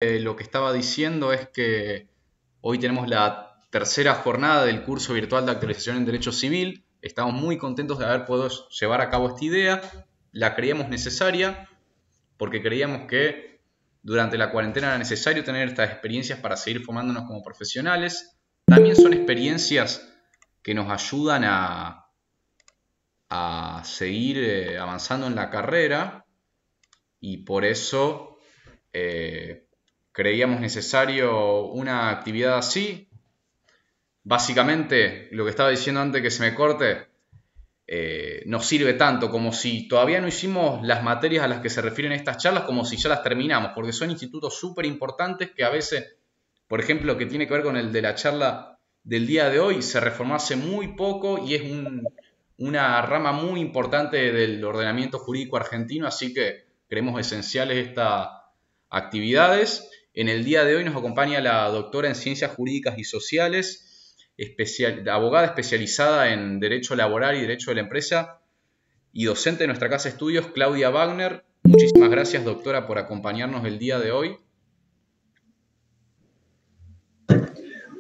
Lo que estaba diciendo es que hoy tenemos la tercera jornada del curso virtual de actualización en Derecho Civil. Estamos muy contentos de haber podido llevar a cabo esta idea. La creíamos necesaria porque creíamos que durante la cuarentena era necesario tener estas experiencias para seguir formándonos como profesionales. También son experiencias que nos ayudan a seguir avanzando en la carrera y por eso creíamos necesario una actividad así. Básicamente, lo que estaba diciendo antes que se me corte, nos sirve tanto como si todavía no hicimos las materias a las que se refieren estas charlas, como si ya las terminamos, porque son institutos súper importantes que a veces, por ejemplo, que tiene que ver con el de la charla del día de hoy, se reformó hace muy poco y es una rama muy importante del ordenamiento jurídico argentino, así que creemos esenciales estas actividades. En el día de hoy nos acompaña la doctora en Ciencias Jurídicas y Sociales, abogada especializada en Derecho Laboral y Derecho de la Empresa y docente de nuestra casa de estudios, Claudia Wagner. Muchísimas gracias, doctora, por acompañarnos el día de hoy.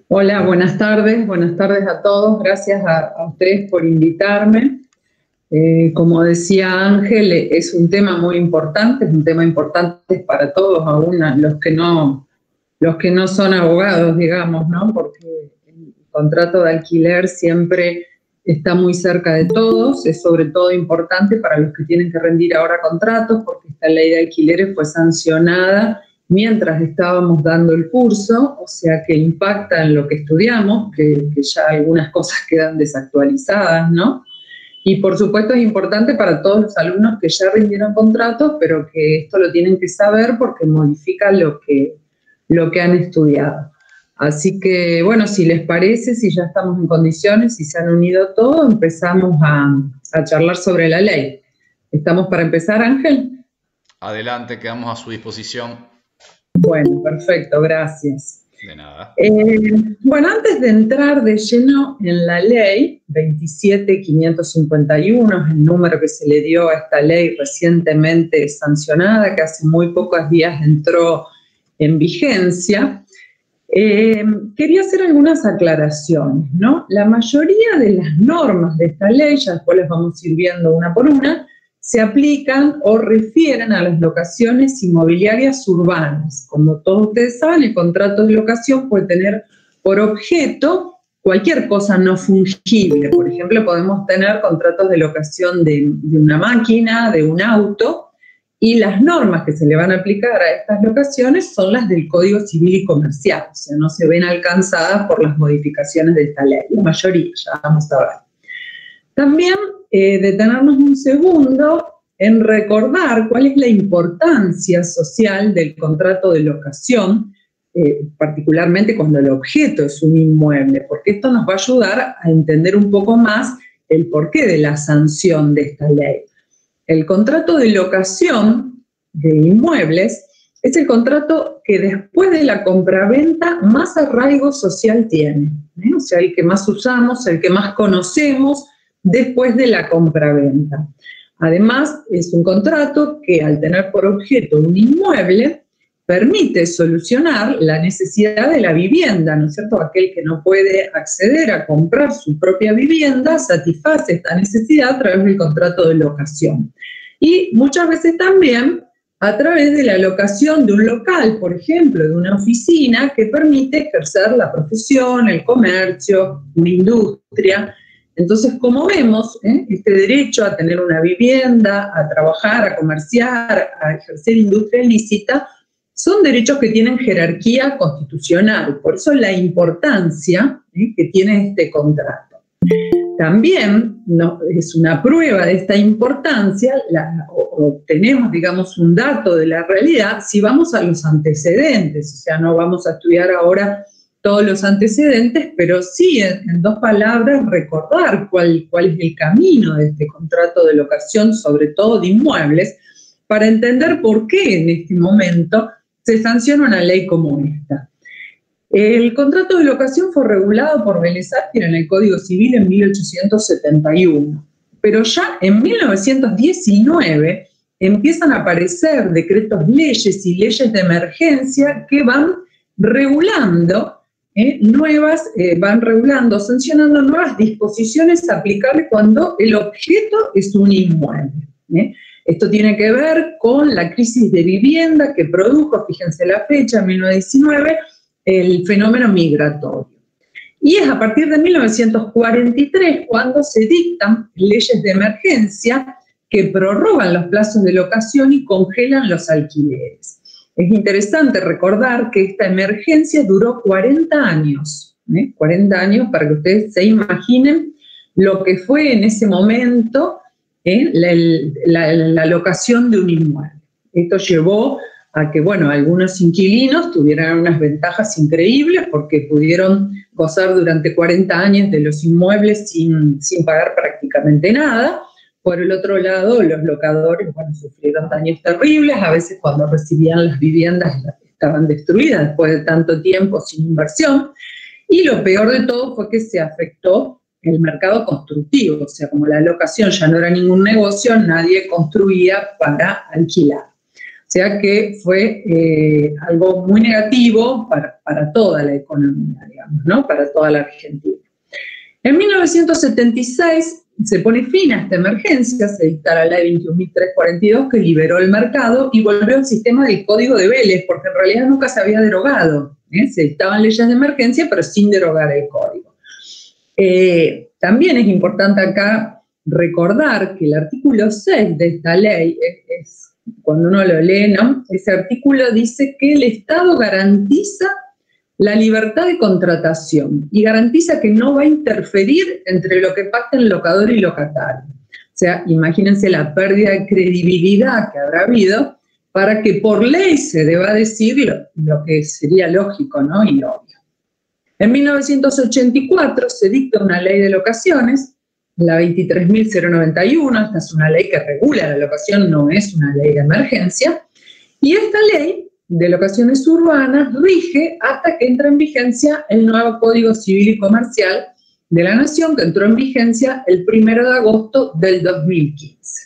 Hola, buenas tardes a todos. Gracias a ustedes por invitarme. Como decía Ángel, es un tema muy importante, es un tema importante para todos, aún los que no son abogados, digamos, ¿no? Porque el contrato de alquiler siempre está muy cerca de todos, es sobre todo importante para los que tienen que rendir ahora contratos, porque esta ley de alquileres fue sancionada mientras estábamos dando el curso, o sea que impacta en lo que estudiamos, que ya algunas cosas quedan desactualizadas, ¿no? Y por supuesto es importante para todos los alumnos que ya rindieron contratos, pero que esto lo tienen que saber porque modifica lo que han estudiado. Así que, bueno, si les parece, si ya estamos en condiciones, si se han unido todos, empezamos a charlar sobre la ley. ¿Estamos para empezar, Ángel? Adelante, quedamos a su disposición. Bueno, perfecto, gracias. De nada. Bueno, antes de entrar de lleno en la ley 27.551, es el número que se le dio a esta ley recientemente sancionada, que hace muy pocos días entró en vigencia, quería hacer algunas aclaraciones, ¿no? La mayoría de las normas de esta ley, ya después las vamos a ir viendo una por una, se aplican o refieren a las locaciones inmobiliarias urbanas. Como todos ustedes saben, el contrato de locación puede tener por objeto cualquier cosa no fungible. Por ejemplo, podemos tener contratos de locación de una máquina, de un auto, y las normas que se le van a aplicar a estas locaciones son las del Código Civil y Comercial, o sea, no se ven alcanzadas por las modificaciones de esta ley, la mayoría, ya vamos a ver. También detenernos un segundo en recordar cuál es la importancia social del contrato de locación, particularmente cuando el objeto es un inmueble, porque esto nos va a ayudar a entender un poco más el porqué de la sanción de esta ley. El contrato de locación de inmuebles es el contrato que después de la compraventa más arraigo social tiene, ¿eh? O sea, el que más usamos, el que más conocemos después de la compraventa. Además, es un contrato que al tener por objeto un inmueble, permite solucionar la necesidad de la vivienda, ¿no es cierto? Aquel que no puede acceder a comprar su propia vivienda satisface esta necesidad a través del contrato de locación. Y muchas veces también a través de la locación de un local, por ejemplo, de una oficina que permite ejercer la profesión, el comercio, una industria. Entonces, como vemos, este derecho a tener una vivienda, a trabajar, a comerciar, a ejercer industria ilícita, son derechos que tienen jerarquía constitucional. Por eso la importancia que tiene este contrato. También es una prueba de esta importancia, obtenemos, digamos, un dato de la realidad si vamos a los antecedentes. O sea, no vamos a estudiar ahora todos los antecedentes, pero sí, en dos palabras, recordar cuál es el camino de este contrato de locación, sobre todo de inmuebles, para entender por qué en este momento se sanciona una ley como esta. El contrato de locación fue regulado por Vélez Sársfield en el Código Civil en 1871, pero ya en 1919 empiezan a aparecer decretos leyes y leyes de emergencia que van regulando sancionando nuevas disposiciones aplicables cuando el objeto es un inmueble. Esto tiene que ver con la crisis de vivienda que produjo, fíjense la fecha, 1919, el fenómeno migratorio. Y es a partir de 1943 cuando se dictan leyes de emergencia que prorrogan los plazos de locación y congelan los alquileres. Es interesante recordar que esta emergencia duró 40 años, 40 años para que ustedes se imaginen lo que fue en ese momento la locación de un inmueble. Esto llevó a que, bueno, algunos inquilinos tuvieran unas ventajas increíbles porque pudieron gozar durante 40 años de los inmuebles sin pagar prácticamente nada. Por el otro lado, los locadores, bueno, sufrieron daños terribles, a veces cuando recibían las viviendas estaban destruidas después de tanto tiempo sin inversión, y lo peor de todo fue que se afectó el mercado constructivo, o sea, como la locación ya no era ningún negocio, nadie construía para alquilar. O sea que fue algo muy negativo para toda la economía, digamos, ¿no? Para toda la Argentina. En 1976 se pone fin a esta emergencia, se dicta la ley 21.342 que liberó el mercado y volvió al sistema del Código de Vélez, porque en realidad nunca se había derogado. Se dictaban leyes de emergencia, pero sin derogar el Código. También es importante acá recordar que el artículo 6 de esta ley, cuando uno lo lee, ¿no? Ese artículo dice que el Estado garantiza la libertad de contratación y garantiza que no va a interferir entre lo que pacten locador y locatario. O sea, imagínense la pérdida de credibilidad que habrá habido para que por ley se deba decir lo que sería lógico, ¿no? Y obvio. En 1984 se dicta una ley de locaciones, la 23.091, esta es una ley que regula la locación, no es una ley de emergencia, y esta ley de locaciones urbanas rige hasta que entra en vigencia el nuevo Código Civil y Comercial de la Nación, que entró en vigencia el 1 de agosto del 2015.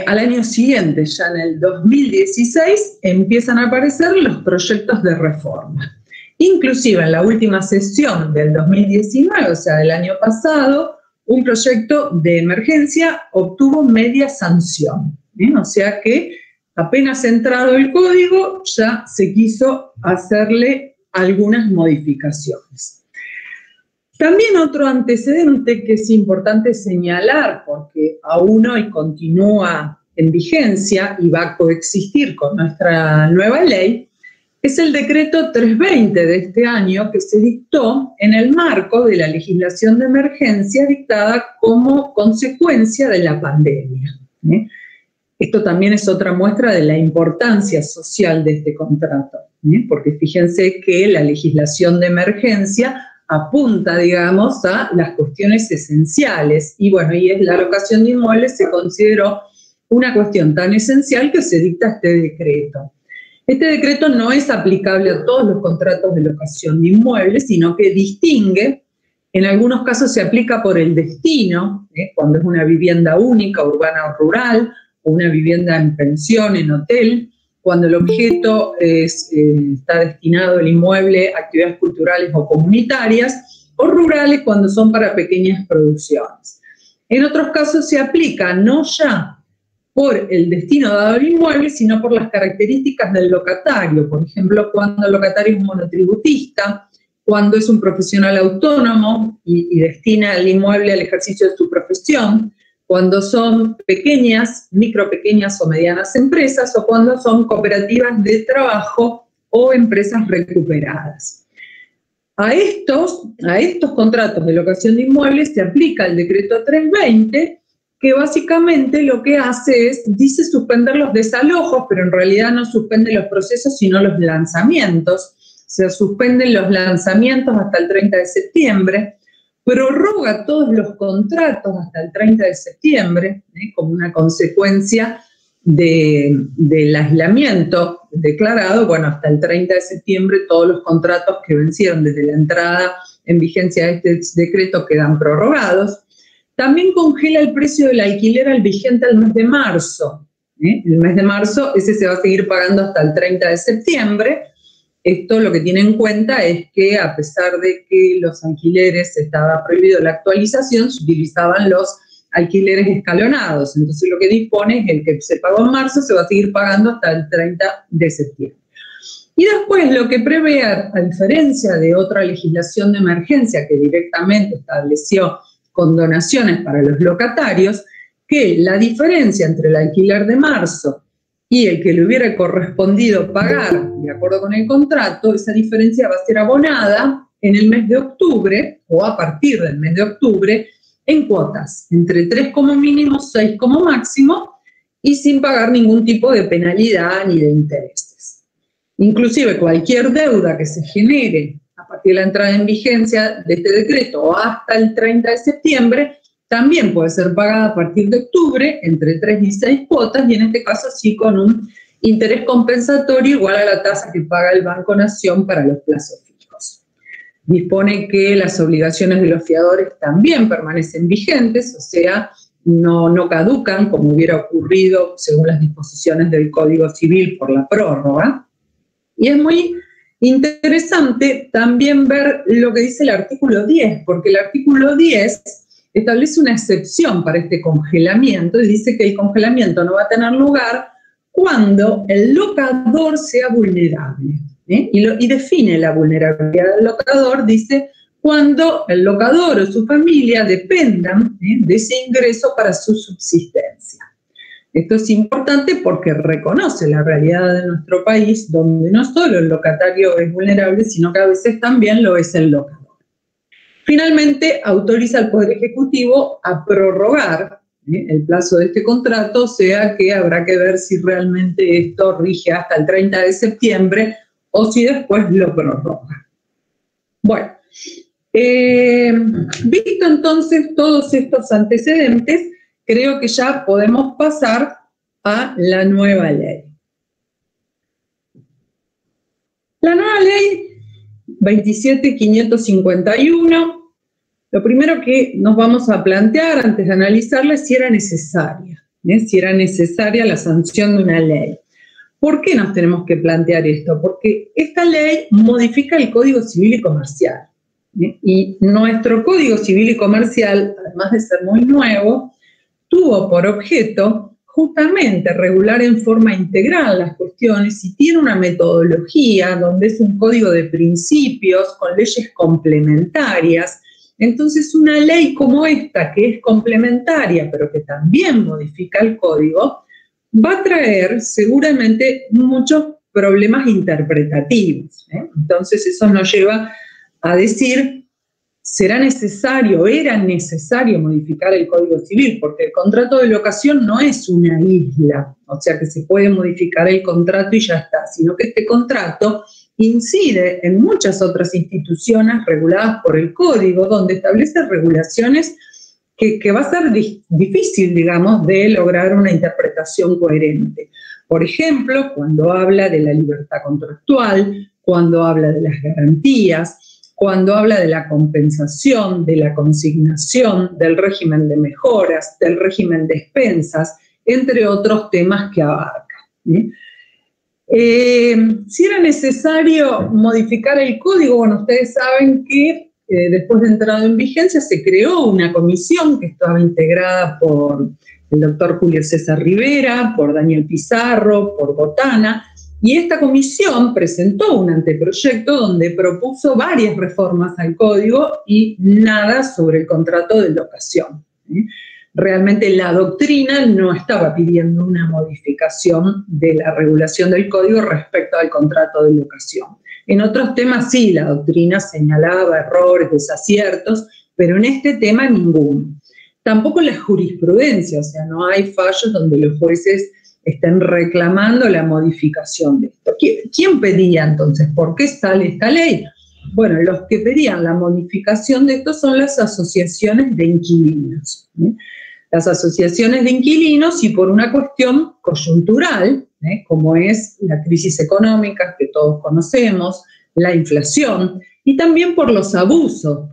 Al año siguiente, ya en el 2016, empiezan a aparecer los proyectos de reforma. Inclusive en la última sesión del 2019, o sea, del año pasado, un proyecto de emergencia obtuvo media sanción. O sea que apenas entrado el código, ya se quiso hacerle algunas modificaciones. También otro antecedente que es importante señalar, porque aún hoy continúa en vigencia y va a coexistir con nuestra nueva ley, es el decreto 320 de este año que se dictó en el marco de la legislación de emergencia dictada como consecuencia de la pandemia. Esto también es otra muestra de la importancia social de este contrato, porque fíjense que la legislación de emergencia apunta, digamos, a las cuestiones esenciales, y bueno, y la locación de inmuebles se consideró una cuestión tan esencial que se dicta este decreto. Este decreto no es aplicable a todos los contratos de locación de inmuebles, sino que distingue. En algunos casos se aplica por el destino, cuando es una vivienda única, urbana o rural, o una vivienda en pensión, en hotel, cuando el objeto está destinado el inmueble a actividades culturales o comunitarias, o rurales cuando son para pequeñas producciones. En otros casos se aplica no ya por el destino dado al inmueble, sino por las características del locatario. Por ejemplo, cuando el locatario es monotributista, cuando es un profesional autónomo y destina el inmueble al ejercicio de su profesión, cuando son pequeñas, micropequeñas o medianas empresas, o cuando son cooperativas de trabajo o empresas recuperadas. A estos contratos de locación de inmuebles se aplica el decreto 320, que básicamente lo que hace dice suspender los desalojos, pero en realidad no suspende los procesos, sino los lanzamientos. Se suspenden los lanzamientos hasta el 30 de septiembre, prorroga todos los contratos hasta el 30 de septiembre, como una consecuencia del aislamiento declarado. Bueno, hasta el 30 de septiembre todos los contratos que vencieron desde la entrada en vigencia de este decreto quedan prorrogados. También congela el precio del alquiler al vigente al mes de marzo. El mes de marzo, ese se va a seguir pagando hasta el 30 de septiembre. Esto lo que tiene en cuenta es que a pesar de que los alquileres estaba prohibido la actualización, se utilizaban los alquileres escalonados. Entonces lo que dispone es el que se pagó en marzo se va a seguir pagando hasta el 30 de septiembre. Y después lo que prevé, a diferencia de otra legislación de emergencia que directamente estableció condonaciones para los locatarios, que la diferencia entre el alquiler de marzo y el que le hubiera correspondido pagar de acuerdo con el contrato, esa diferencia va a ser abonada en el mes de octubre o a partir del mes de octubre en cuotas, entre 3 como mínimo, 6 como máximo y sin pagar ningún tipo de penalidad ni de intereses. Inclusive cualquier deuda que se genere a partir de la entrada en vigencia de este decreto o hasta el 30 de septiembre, también puede ser pagada a partir de octubre entre 3 y 6 cuotas y en este caso sí con un interés compensatorio igual a la tasa que paga el Banco Nación para los plazos fijos. Dispone que las obligaciones de los fiadores también permanecen vigentes, o sea, no caducan como hubiera ocurrido según las disposiciones del Código Civil por la prórroga. Y es muy interesante también ver lo que dice el artículo 10, porque el artículo 10 establece una excepción para este congelamiento y dice que el congelamiento no va a tener lugar cuando el locador sea vulnerable. Y define la vulnerabilidad del locador, dice, cuando el locador o su familia dependan de ese ingreso para su subsistencia. Esto es importante porque reconoce la realidad de nuestro país, donde no solo el locatario es vulnerable, sino que a veces también lo es el locador. Finalmente, autoriza al Poder Ejecutivo a prorrogar el plazo de este contrato, o sea que habrá que ver si realmente esto rige hasta el 30 de septiembre o si después lo prorroga. Bueno, visto entonces todos estos antecedentes, creo que ya podemos pasar a la nueva ley. La nueva ley 27.551, lo primero que nos vamos a plantear antes de analizarla es si era necesaria, la sanción de una ley. ¿Por qué nos tenemos que plantear esto? Porque esta ley modifica el Código Civil y Comercial. Y nuestro Código Civil y Comercial, además de ser muy nuevo, tuvo por objeto justamente regular en forma integral las cuestiones y tiene una metodología donde es un código de principios con leyes complementarias. Entonces una ley como esta, que es complementaria pero que también modifica el código, va a traer seguramente muchos problemas interpretativos. Entonces eso nos lleva a decir, era necesario modificar el Código Civil, porque el contrato de locación no es una isla, o sea que se puede modificar el contrato y ya está, sino que este contrato incide en muchas otras instituciones reguladas por el Código, donde establece regulaciones que va a ser difícil, digamos, de lograr una interpretación coherente. Por ejemplo, cuando habla de la libertad contractual, cuando habla de las garantías, cuando habla de la compensación, de la consignación, del régimen de mejoras, del régimen de expensas, entre otros temas que abarca. Si era necesario modificar el código, bueno, ustedes saben que después de entrado en vigencia se creó una comisión que estaba integrada por el doctor Julio César Rivera, por Daniel Pizarro, por Botana, y esta comisión presentó un anteproyecto donde propuso varias reformas al código y nada sobre el contrato de locación. Realmente la doctrina no estaba pidiendo una modificación de la regulación del código respecto al contrato de locación. En otros temas sí, la doctrina señalaba errores, desaciertos, pero en este tema ninguno. Tampoco la jurisprudencia, o sea, no hay fallos donde los jueces estén reclamando la modificación de esto. ¿Quién pedía entonces? ¿Por qué sale esta ley? Bueno, los que pedían la modificación de esto son las asociaciones de inquilinos. Las asociaciones de inquilinos y por una cuestión coyuntural, como es la crisis económica que todos conocemos, la inflación, y también por los abusos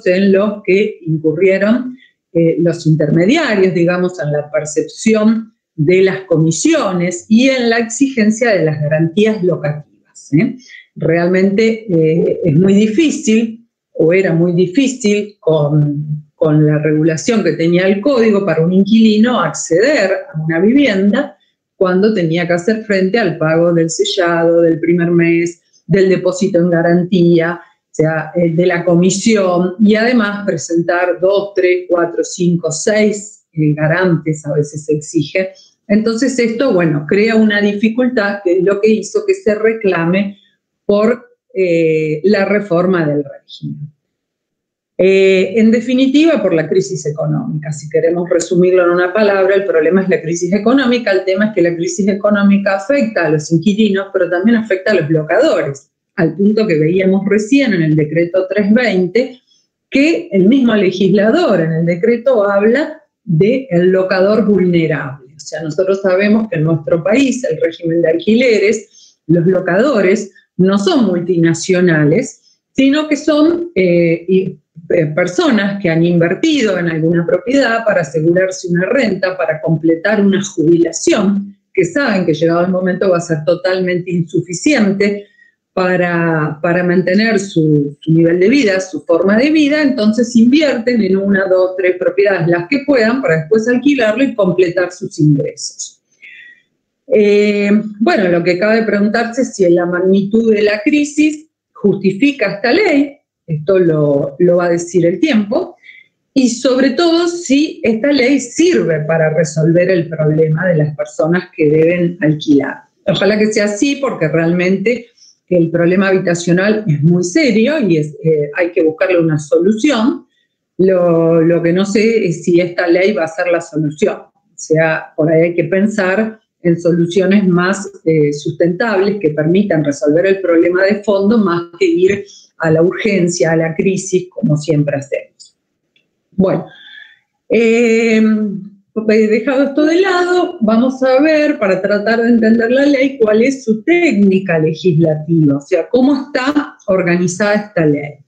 en los que incurrieron los intermediarios, digamos, en la percepción de las comisiones y en la exigencia de las garantías locativas. Realmente es muy difícil, o era muy difícil, con la regulación que tenía el código para un inquilino acceder a una vivienda cuando tenía que hacer frente al pago del sellado, del primer mes, del depósito en garantía, o sea, de la comisión, y además presentar 2, 3, 4, 5, 6 garantes a veces se exige. Entonces esto, bueno, crea una dificultad que es lo que hizo que se reclame por la reforma del régimen. En definitiva, por la crisis económica. Si queremos resumirlo en una palabra, el problema es la crisis económica. El tema es que la crisis económica afecta a los inquilinos, pero también afecta a los locadores, al punto que veíamos recién en el decreto 320, que el mismo legislador en el decreto habla del locador vulnerable. O sea, nosotros sabemos que en nuestro país, el régimen de alquileres, los locadores no son multinacionales, sino que son personas que han invertido en alguna propiedad para asegurarse una renta, para completar una jubilación, que saben que llegado el momento va a ser totalmente insuficiente para mantener su nivel de vida, su forma de vida. Entonces invierten en 1, 2, 3 propiedades, las que puedan, para después alquilarlo y completar sus ingresos. Bueno, lo que cabe preguntarse es si la magnitud de la crisis justifica esta ley. Esto lo va a decir el tiempo, y sobre todo si esta ley sirve para resolver el problema de las personas que deben alquilar. Ojalá que sea así, porque realmente el problema habitacional es muy serio y hay que buscarle una solución. Lo que no sé es si esta ley va a ser la solución. O sea, por ahí hay que pensar en soluciones más sustentables que permitan resolver el problema de fondo, más que ir a la urgencia, a la crisis, como siempre hacemos. Bueno, dejado esto de lado, vamos a ver, para tratar de entender la ley, cuál es su técnica legislativa, o sea, cómo está organizada esta ley.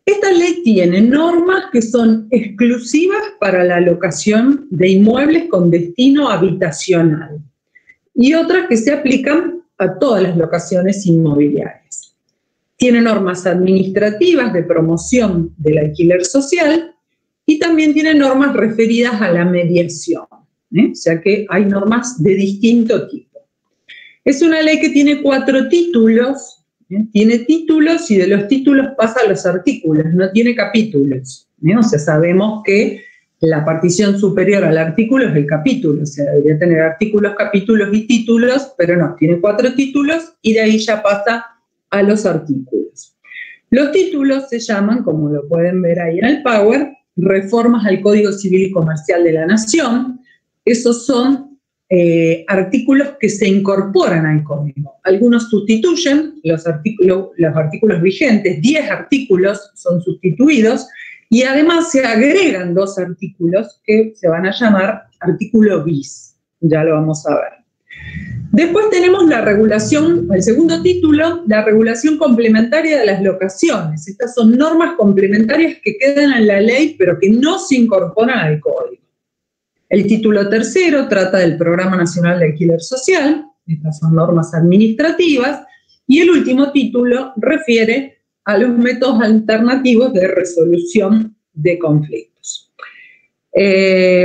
Esta ley tiene normas que son exclusivas para la locación de inmuebles con destino habitacional y otras que se aplican a todas las locaciones inmobiliarias. Tiene normas administrativas de promoción del alquiler social y también tiene normas referidas a la mediación, o sea que hay normas de distinto tipo. Es una ley que tiene 4 títulos. Tiene títulos y de los títulos pasa a los artículos, no tiene capítulos. O sea, sabemos que la partición superior al artículo es el capítulo, o sea, debería tener artículos, capítulos y títulos, pero no, tiene 4 títulos y de ahí ya pasa a los artículos. Los títulos se llaman, como lo pueden ver ahí en el Power, reformas al Código Civil y Comercial de la Nación. Esos son artículos que se incorporan al código. Algunos sustituyen los artículos vigentes, 10 artículos son sustituidos y además se agregan 2 artículos que se van a llamar artículo bis. Ya lo vamos a ver. Después tenemos la regulación, el segundo título, la regulación complementaria de las locaciones. Estas son normas complementarias que quedan en la ley pero que no se incorporan al código. El título tercero trata del Programa Nacional de Alquiler Social, estas son normas administrativas, y el último título refiere a los métodos alternativos de resolución de conflictos.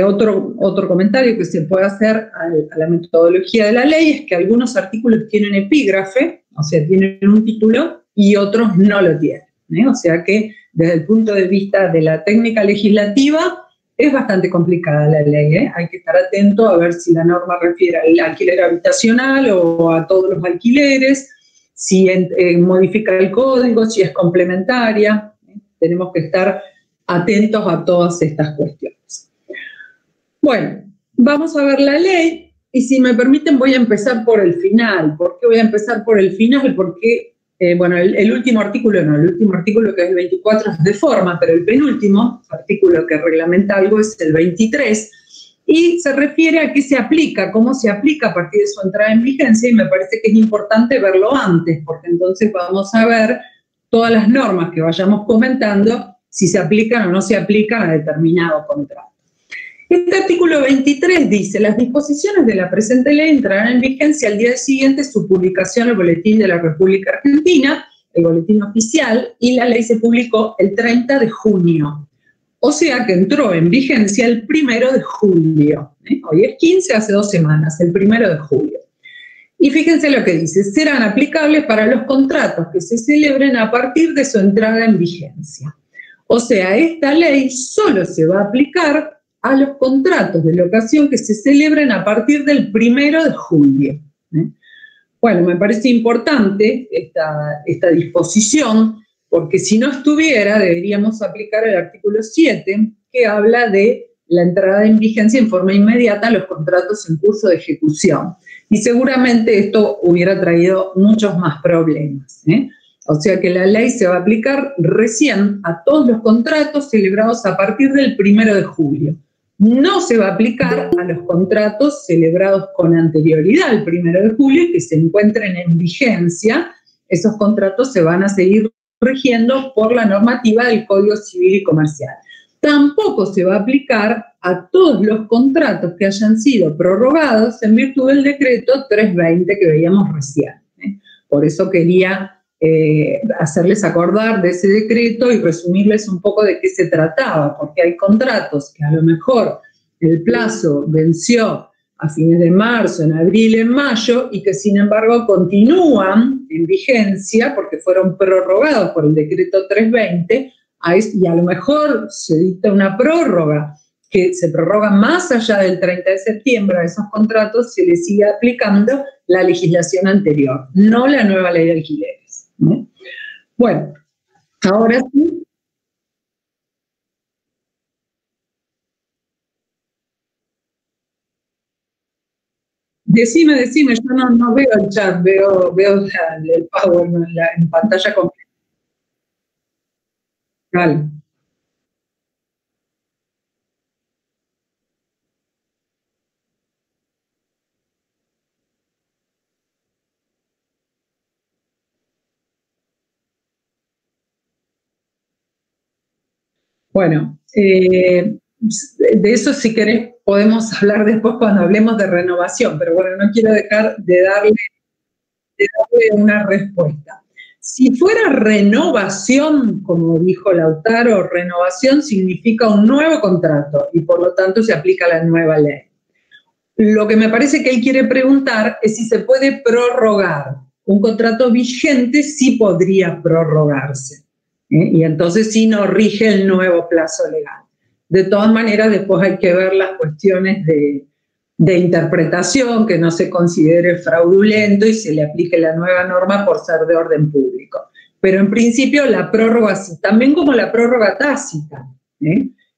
Otro comentario que se puede hacer a la metodología de la ley es que algunos artículos tienen epígrafe, o sea, tienen un título, y otros no lo tienen. O sea que desde el punto de vista de la técnica legislativa, es bastante complicada la ley, hay que estar atento a ver si la norma refiere al alquiler habitacional o a todos los alquileres, si modifica el código, si es complementaria. Tenemos que estar atentos a todas estas cuestiones. Bueno, vamos a ver la ley y si me permiten voy a empezar por el final. ¿Por qué voy a empezar por el final? Porque bueno, el último artículo no, el último artículo que es el 24 es de forma, pero el penúltimo artículo que reglamenta algo es el 23 y se refiere a qué se aplica, cómo se aplica a partir de su entrada en vigencia y me parece que es importante verlo antes porque entonces vamos a ver todas las normas que vayamos comentando si se aplican o no se aplican a determinado contrato. Este artículo 23 dice: las disposiciones de la presente ley entrarán en vigencia al día siguiente de su publicación en el Boletín de la República Argentina, el boletín oficial, y la ley se publicó el 30 de junio. O sea que entró en vigencia el 1 de julio. Hoy es 15, hace 2 semanas, el 1 de julio. Y fíjense lo que dice: serán aplicables para los contratos que se celebren a partir de su entrada en vigencia. O sea, esta ley solo se va a aplicar a los contratos de locación que se celebren a partir del 1 de julio. Bueno, me parece importante esta disposición, porque si no estuviera, deberíamos aplicar el artículo 7, que habla de la entrada en vigencia en forma inmediata a los contratos en curso de ejecución. Y seguramente esto hubiera traído muchos más problemas. O sea que la ley se va a aplicar recién a todos los contratos celebrados a partir del 1 de julio. No se va a aplicar a los contratos celebrados con anterioridad al 1 de julio que se encuentren en vigencia. Esos contratos se van a seguir rigiendo por la normativa del Código Civil y Comercial. Tampoco se va a aplicar a todos los contratos que hayan sido prorrogados en virtud del decreto 320 que veíamos recién. Por eso quería hacerles acordar de ese decreto y resumirles un poco de qué se trataba, porque hay contratos que a lo mejor el plazo venció a fines de marzo, en abril, en mayo, y que sin embargo continúan en vigencia porque fueron prorrogados por el decreto 320, y a lo mejor se dicta una prórroga que se prorroga más allá del 30 de septiembre, a esos contratos se les sigue aplicando la legislación anterior, no la nueva ley de alquileres. Bueno, ahora sí. Decime, yo no veo el chat, veo el Power en pantalla completa. Vale. Bueno, de eso si querés podemos hablar después cuando hablemos de renovación, pero bueno, no quiero dejar de darle una respuesta. Si fuera renovación, como dijo Lautaro, renovación significa un nuevo contrato y por lo tanto se aplica la nueva ley. Lo que me parece que él quiere preguntar es si se puede prorrogar. Un contrato vigente sí podría prorrogarse. Y entonces sí no rige el nuevo plazo legal. De todas maneras, después hay que ver las cuestiones de interpretación, que no se considere fraudulento y se le aplique la nueva norma por ser de orden público. Pero en principio la prórroga, también como la prórroga tácita,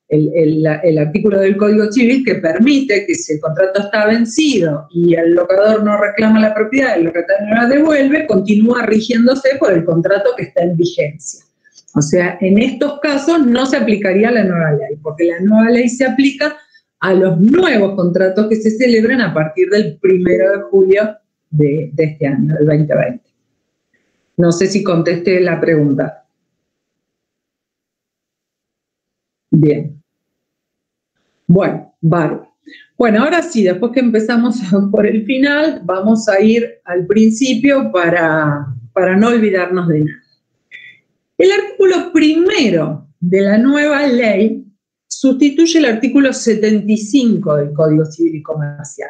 el artículo del Código Civil que permite que si el contrato está vencido y el locador no reclama la propiedad, el locatario no la devuelve, continúa rigiéndose por el contrato que está en vigencia. O sea, en estos casos no se aplicaría la nueva ley, porque la nueva ley se aplica a los nuevos contratos que se celebran a partir del 1 de julio de este año, del 2020. No sé si contesté la pregunta. Bien. Bueno, vale. Bueno, ahora sí, después que empezamos por el final, vamos a ir al principio para no olvidarnos de nada. El artículo 1 de la nueva ley sustituye el artículo 75 del Código Civil y Comercial.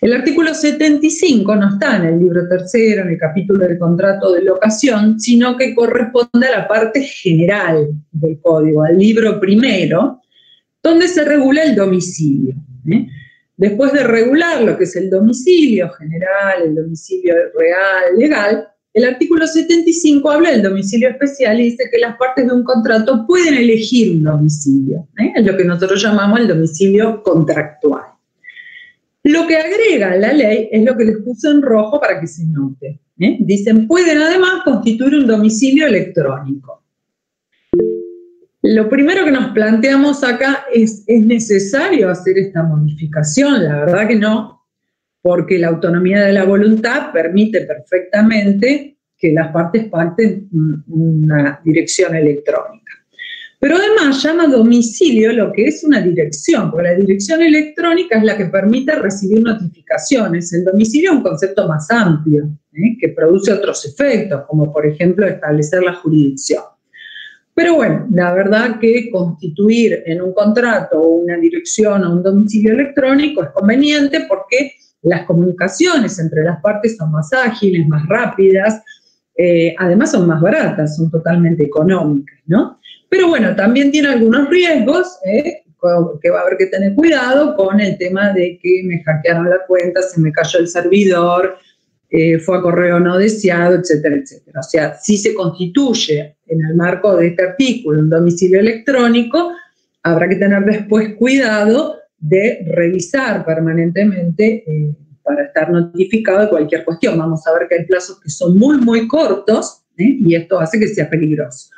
El artículo 75 no está en el libro tercero, en el capítulo del contrato de locación, sino que corresponde a la parte general del Código, al libro primero, donde se regula el domicilio. Después de regular lo que es el domicilio general, el domicilio real, legal, el artículo 75 habla del domicilio especial y dice que las partes de un contrato pueden elegir un domicilio, es lo que nosotros llamamos el domicilio contractual. Lo que agrega la ley es lo que les puse en rojo para que se note. Dicen, pueden además constituir un domicilio electrónico. Lo primero que nos planteamos acá ¿es necesario hacer esta modificación? La verdad que no, porque la autonomía de la voluntad permite perfectamente que las partes pacten una dirección electrónica. Pero además llama domicilio lo que es una dirección, porque la dirección electrónica es la que permite recibir notificaciones. El domicilio es un concepto más amplio, que produce otros efectos, como por ejemplo establecer la jurisdicción. Pero bueno, la verdad que constituir en un contrato una dirección o un domicilio electrónico es conveniente porque las comunicaciones entre las partes son más ágiles, más rápidas, además son más baratas, son totalmente económicas, ¿no? Pero bueno, también tiene algunos riesgos, que va a haber que tener cuidado con el tema de que me hackearon la cuenta, se me cayó el servidor, fue a correo no deseado, etcétera, etcétera. O sea, si se constituye en el marco de este artículo un domicilio electrónico, habrá que tener después cuidado de revisar permanentemente para estar notificado de cualquier cuestión. Vamos a ver que hay plazos que son muy, muy cortos, y esto hace que sea peligroso.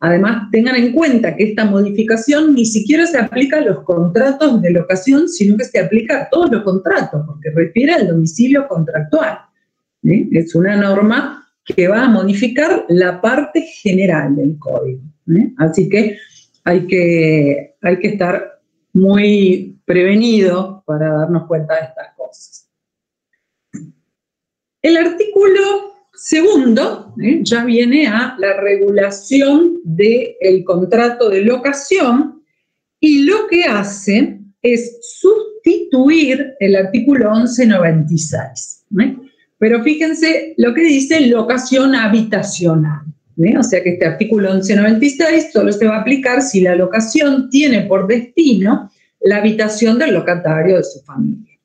Además, tengan en cuenta que esta modificación ni siquiera se aplica a los contratos de locación, sino que se aplica a todos los contratos, porque refiere al domicilio contractual. Es una norma que va a modificar la parte general del código. Así que hay que estar muy prevenido para darnos cuenta de estas cosas. El artículo segundo ya viene a la regulación del contrato de locación y lo que hace es sustituir el artículo 1196. Pero fíjense lo que dice locación habitacional. O sea que este artículo 1196 solo se va a aplicar si la locación tiene por destino la habitación del locatario de su familia.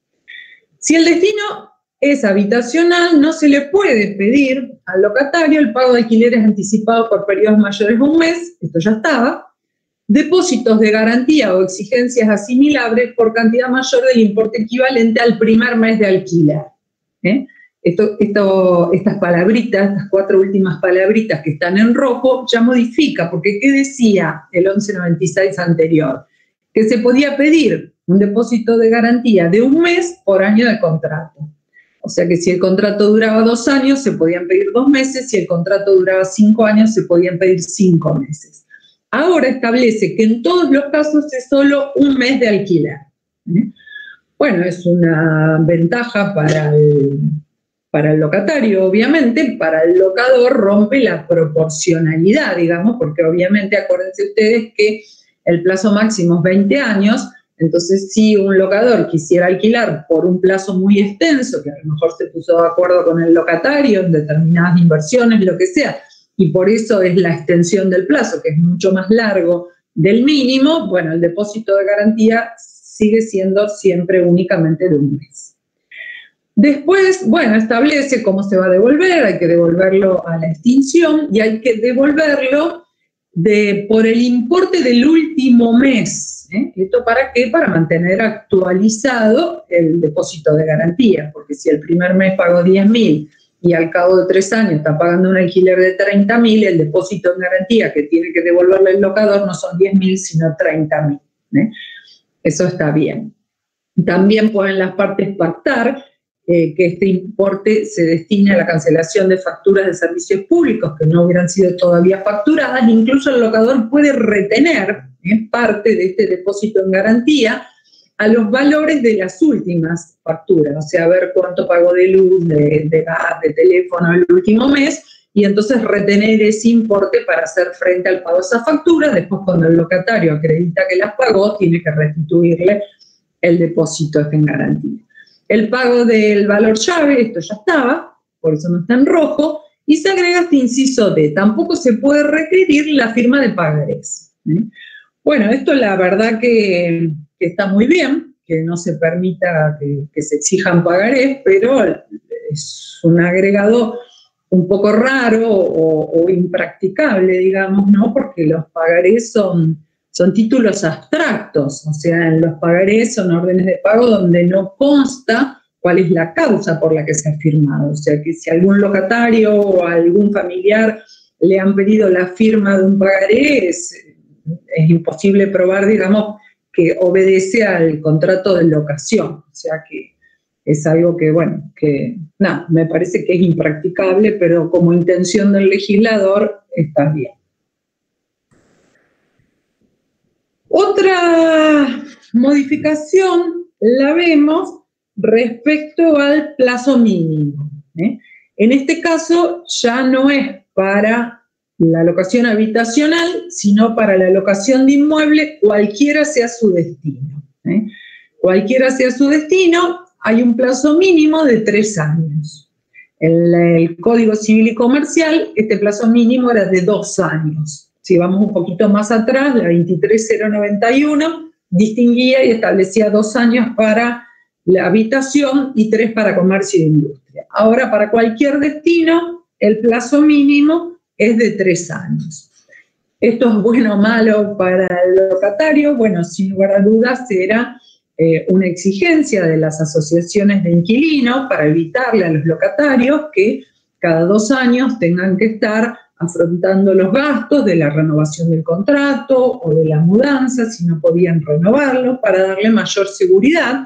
Si el destino es habitacional, no se le puede pedir al locatario el pago de alquileres anticipados por periodos mayores a un mes, esto ya estaba, depósitos de garantía o exigencias asimilables por cantidad mayor del importe equivalente al primer mes de alquiler. Estas palabritas, estas 4 últimas palabritas que están en rojo, ya modifica, porque ¿qué decía el 1196 anterior? Que se podía pedir un depósito de garantía de un mes por año de contrato. O sea que si el contrato duraba 2 años, se podían pedir 2 meses, si el contrato duraba 5 años, se podían pedir 5 meses. Ahora establece que en todos los casos es solo un mes de alquiler. Bueno, es una ventaja para el locatario, obviamente. Para el locador rompe la proporcionalidad, digamos, porque obviamente acuérdense ustedes que el plazo máximo es 20 años, entonces si un locador quisiera alquilar por un plazo muy extenso, que a lo mejor se puso de acuerdo con el locatario en determinadas inversiones, lo que sea, y por eso es la extensión del plazo, que es mucho más largo del mínimo, bueno, el depósito de garantía sigue siendo siempre únicamente de un mes. Después, bueno, establece cómo se va a devolver, hay que devolverlo a la extinción y hay que devolverlo por el importe del último mes. ¿Esto para qué? Para mantener actualizado el depósito de garantía, porque si el primer mes pagó 10.000 y al cabo de 3 años está pagando un alquiler de 30.000, el depósito de garantía que tiene que devolverle el locador no son 10.000, sino 30.000. Eso está bien. También pueden las partes pactar que este importe se destine a la cancelación de facturas de servicios públicos que no hubieran sido todavía facturadas. Incluso el locador puede retener parte de este depósito en garantía a los valores de las últimas facturas, o sea, ver cuánto pagó de luz, de gas, de teléfono el último mes, y entonces retener ese importe para hacer frente al pago de esas facturas. Después, cuando el locatario acredita que las pagó, tiene que restituirle el depósito en garantía. El pago del valor llave, esto ya estaba, por eso no está en rojo, y se agrega este inciso D. Tampoco se puede requerir la firma de pagarés. Bueno, esto la verdad que está muy bien, que no se permita que se exijan pagarés, pero es un agregado un poco raro o impracticable, digamos, ¿no? Porque los pagarés son títulos abstractos, o sea, en los pagarés son órdenes de pago donde no consta cuál es la causa por la que se ha firmado. O sea, que si algún locatario o algún familiar le han pedido la firma de un pagaré, es imposible probar, digamos, que obedece al contrato de locación. O sea, que es algo que, bueno, que nada, me parece que es impracticable, pero como intención del legislador está bien. Otra modificación la vemos respecto al plazo mínimo. En este caso ya no es para la locación habitacional, sino para la locación de inmueble, cualquiera sea su destino. Cualquiera sea su destino, hay un plazo mínimo de 3 años. En el Código Civil y Comercial, este plazo mínimo era de 2 años. Si vamos un poquito más atrás, la 23091 distinguía y establecía 2 años para la habitación y 3 para comercio e industria. Ahora, para cualquier destino, el plazo mínimo es de 3 años. ¿Esto es bueno o malo para el locatario? Bueno, sin lugar a dudas era una exigencia de las asociaciones de inquilinos para evitarle a los locatarios que cada 2 años tengan que estar afrontando los gastos de la renovación del contrato o de la mudanza, si no podían renovarlo, para darle mayor seguridad,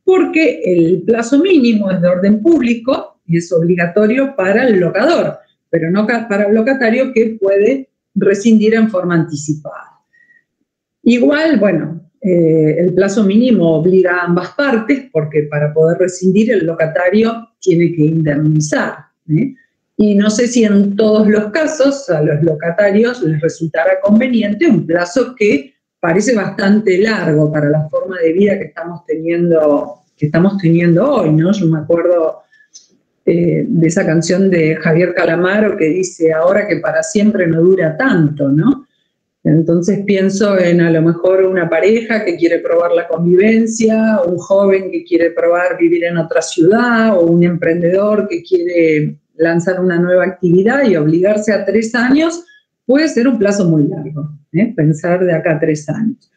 porque el plazo mínimo es de orden público y es obligatorio para el locador, pero no para el locatario que puede rescindir en forma anticipada. Igual, bueno, el plazo mínimo obliga a ambas partes, porque para poder rescindir el locatario tiene que indemnizar. Y no sé si en todos los casos a los locatarios les resultará conveniente un plazo que parece bastante largo para la forma de vida que estamos teniendo hoy, ¿no? Yo me acuerdo de esa canción de Javier Calamaro que dice, ahora que para siempre no dura tanto, ¿no? Entonces pienso en a lo mejor una pareja que quiere probar la convivencia, un joven que quiere probar vivir en otra ciudad, o un emprendedor que quiere lanzar una nueva actividad y obligarse a 3 años, puede ser un plazo muy largo, pensar de acá a 3 años.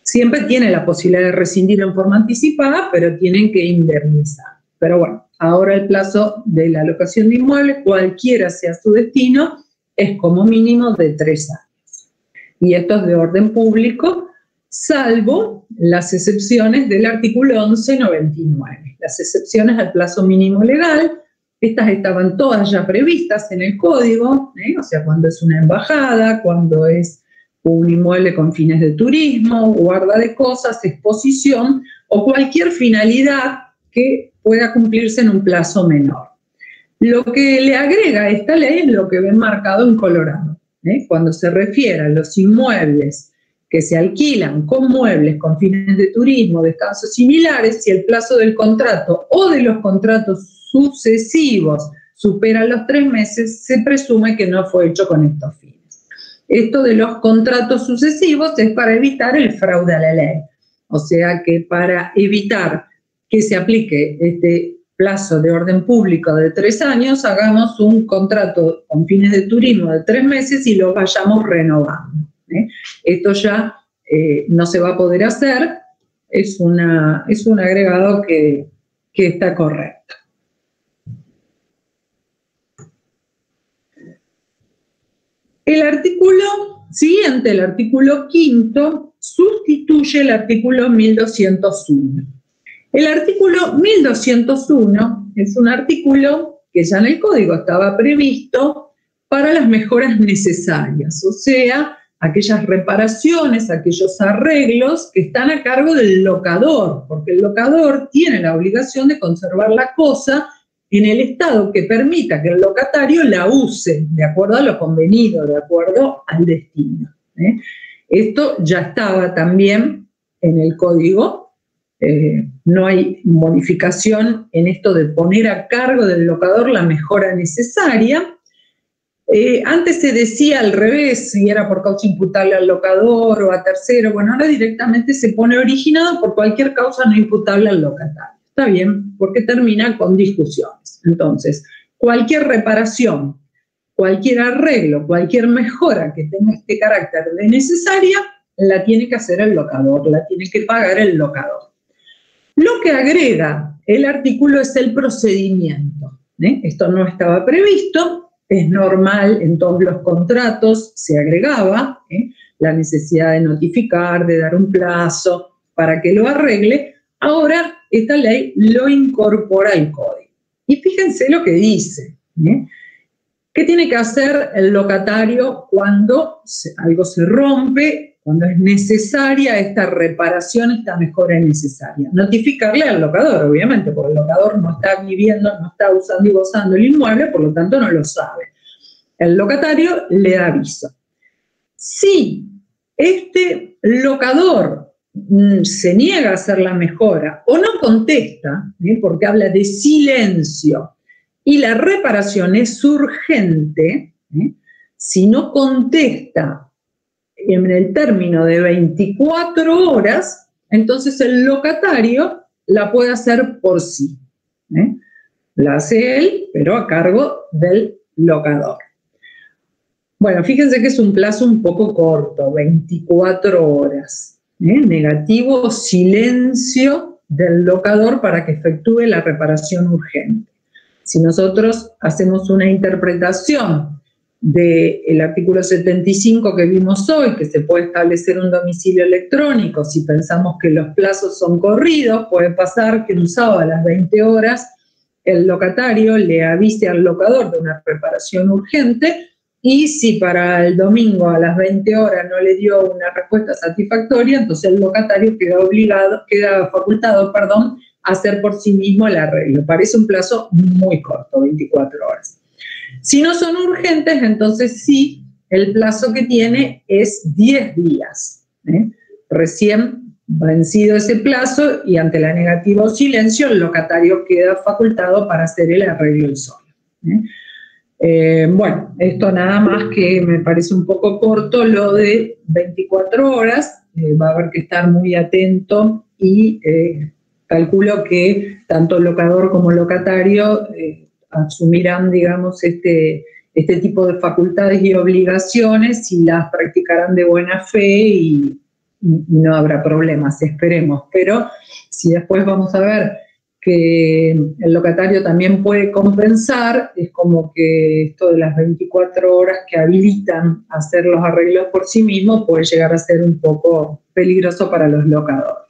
Siempre tiene la posibilidad de rescindir en forma anticipada, pero tienen que indemnizar. Pero bueno, ahora el plazo de la locación de inmuebles, cualquiera sea su destino, es como mínimo de 3 años. Y esto es de orden público, salvo las excepciones del artículo 1199. Las excepciones al plazo mínimo legal, estas estaban todas ya previstas en el código, o sea, cuando es una embajada, cuando es un inmueble con fines de turismo, guarda de cosas, exposición o cualquier finalidad que pueda cumplirse en un plazo menor. Lo que le agrega a esta ley es lo que ven marcado en Colorado. Cuando se refiere a los inmuebles que se alquilan con muebles con fines de turismo, descansos similares, si el plazo del contrato o de los contratos sucesivos supera los 3 meses, se presume que no fue hecho con estos fines. Esto de los contratos sucesivos es para evitar el fraude a la ley. O sea que para evitar que se aplique este plazo de orden público de 3 años, hagamos un contrato con fines de turismo de 3 meses y lo vayamos renovando. Esto ya no se va a poder hacer, es un agregado que está correcto. El artículo siguiente, el artículo 5, sustituye el artículo 1201. El artículo 1201 es un artículo que ya en el código estaba previsto para las mejoras necesarias, o sea, aquellas reparaciones, aquellos arreglos que están a cargo del locador, porque el locador tiene la obligación de conservar la cosa en el estado que permita que el locatario la use, de acuerdo a lo convenido, de acuerdo al destino. Esto ya estaba también en el código. No hay modificación en esto de poner a cargo del locador la mejora necesaria. Antes se decía al revés, si era por causa imputable al locador o a tercero. Bueno, ahora directamente se pone originado por cualquier causa no imputable al locatario. Está bien, porque termina con discusiones. Entonces, cualquier reparación, cualquier arreglo, cualquier mejora que tenga este carácter de necesaria, la tiene que hacer el locador, la tiene que pagar el locador. Lo que agrega el artículo es el procedimiento. Esto no estaba previsto, es normal, en todos los contratos se agregaba la necesidad de notificar, de dar un plazo para que lo arregle. Ahora esta ley lo incorpora al código. Y fíjense lo que dice. ¿Qué tiene que hacer el locatario cuando algo se rompe cuando es necesaria esta reparación, esta mejora es necesaria. Notificarle al locador, obviamente, porque el locador no está viviendo, no está usando y gozando el inmueble, por lo tanto no lo sabe. El locatario le da aviso. Si este locador se niega a hacer la mejora o no contesta, porque habla de silencio, y la reparación es urgente, si no contesta en el término de 24 horas, entonces el locatario la puede hacer por sí. La hace él, pero a cargo del locador. Bueno, fíjense que es un plazo un poco corto, 24 horas. Negativo silencio del locador para que efectúe la reparación urgente. Si nosotros hacemos una interpretación del artículo 75 que vimos hoy, que se puede establecer un domicilio electrónico, si pensamos que los plazos son corridos, puede pasar que un sábado a las 20 horas el locatario le avise al locador de una reparación urgente, y si para el domingo a las 20 horas no le dio una respuesta satisfactoria, entonces el locatario queda facultado a hacer por sí mismo el arreglo. Parece un plazo muy corto, 24 horas. Si no son urgentes, entonces sí, el plazo que tiene es 10 días. Recién vencido ese plazo y ante la negativa o silencio, el locatario queda facultado para hacer el arreglo él solo. Bueno, esto nada más que me parece un poco corto, lo de 24 horas, va a haber que estar muy atento y calculo que tanto locador como locatario asumirán, digamos, este tipo de facultades y obligaciones y las practicarán de buena fe y no habrá problemas, esperemos. Pero si después vamos a ver que el locatario también puede compensar, es como que esto de las 24 horas que habilitan hacer los arreglos por sí mismo puede llegar a ser un poco peligroso para los locadores.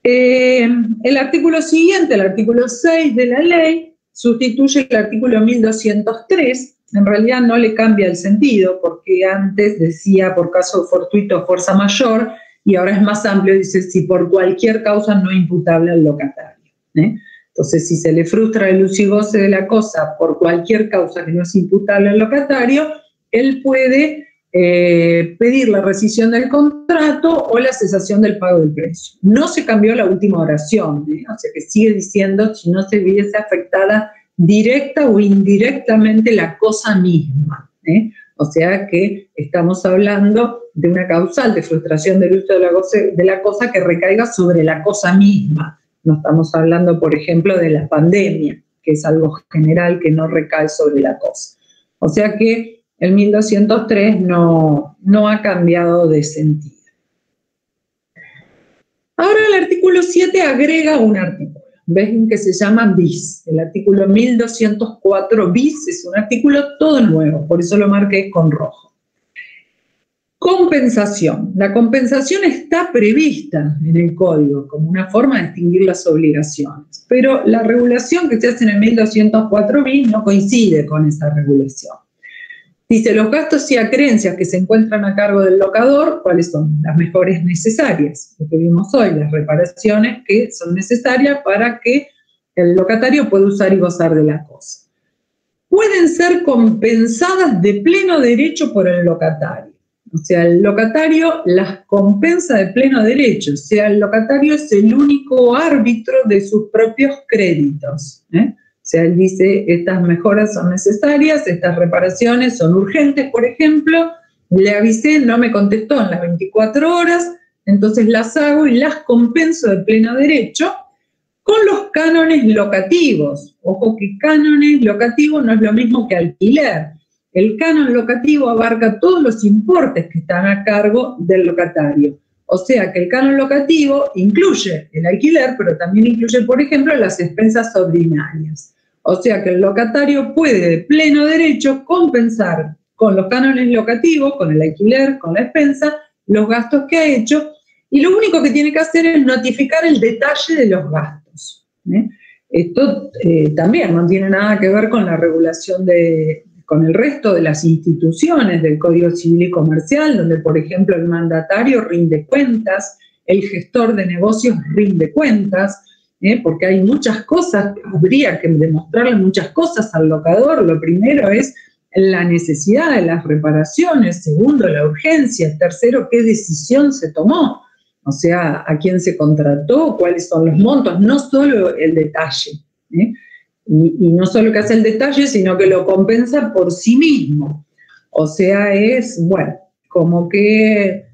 El artículo siguiente, el artículo 6 de la ley, sustituye el artículo 1203. En realidad no le cambia el sentido, porque antes decía por caso fortuito o fuerza mayor, y ahora es más amplio, dice si por cualquier causa no imputable al locatario. Entonces, si se le frustra el uso y goce de la cosa por cualquier causa que no es imputable al locatario, él puede pedir la rescisión del contrato o la cesación del pago del precio. No se cambió la última oración, o sea que sigue diciendo si no se viese afectada directa o indirectamente la cosa misma. O sea que estamos hablando de una causal de frustración del uso de la cosa que recaiga sobre la cosa misma. No estamos hablando, por ejemplo, de la pandemia, que es algo general que no recae sobre la cosa. O sea que el 1203 no ha cambiado de sentido. Ahora el artículo 7 agrega un artículo. Ven que se llama bis. El artículo 1204 bis es un artículo todo nuevo, por eso lo marqué con rojo. Compensación. La compensación está prevista en el código como una forma de extinguir las obligaciones, pero la regulación que se hace en el 1204 bis no coincide con esa regulación. Dice, los gastos y acreencias que se encuentran a cargo del locador, ¿cuáles son? Las mejores necesarias, lo que vimos hoy, las reparaciones que son necesarias para que el locatario pueda usar y gozar de la cosa. Pueden ser compensadas de pleno derecho por el locatario. O sea, el locatario las compensa de pleno derecho. O sea, el locatario es el único árbitro de sus propios créditos. O sea, él dice, estas mejoras son necesarias, estas reparaciones son urgentes, por ejemplo, le avisé, no me contestó en las 24 horas, entonces las hago y las compenso de pleno derecho con los cánones locativos. Ojo que cánones locativos no es lo mismo que alquiler. El canon locativo abarca todos los importes que están a cargo del locatario. O sea que el canon locativo incluye el alquiler, pero también incluye, por ejemplo, las expensas ordinarias. O sea que el locatario puede de pleno derecho compensar con los cánones locativos, con el alquiler, con la expensa, los gastos que ha hecho, y lo único que tiene que hacer es notificar el detalle de los gastos. Esto también no tiene nada que ver con la regulación de con el resto de las instituciones del Código Civil y Comercial, donde, por ejemplo, el mandatario rinde cuentas, el gestor de negocios rinde cuentas, porque hay muchas cosas, habría que demostrarle muchas cosas al locador. Lo primero es la necesidad de las reparaciones, segundo, la urgencia, tercero, qué decisión se tomó, o sea, a quién se contrató, cuáles son los montos, no solo el detalle, y no solo que hace el detalle, sino que lo compensa por sí mismo. O sea, es, bueno, como que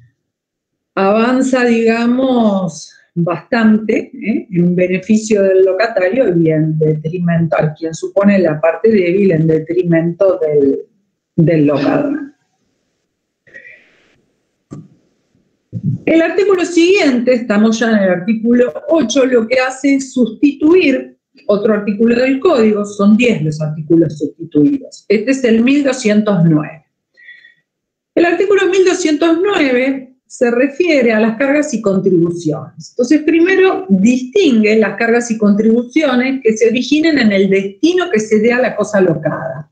avanza, digamos, bastante en beneficio del locatario y en detrimento, a quien supone la parte débil, en detrimento del locador. El artículo siguiente, estamos ya en el artículo 8, lo que hace es sustituir otro artículo del Código, son 10 los artículos sustituidos. Este es el 1209. El artículo 1209 se refiere a las cargas y contribuciones. Entonces, primero distingue las cargas y contribuciones que se originen en el destino que se dé a la cosa locada.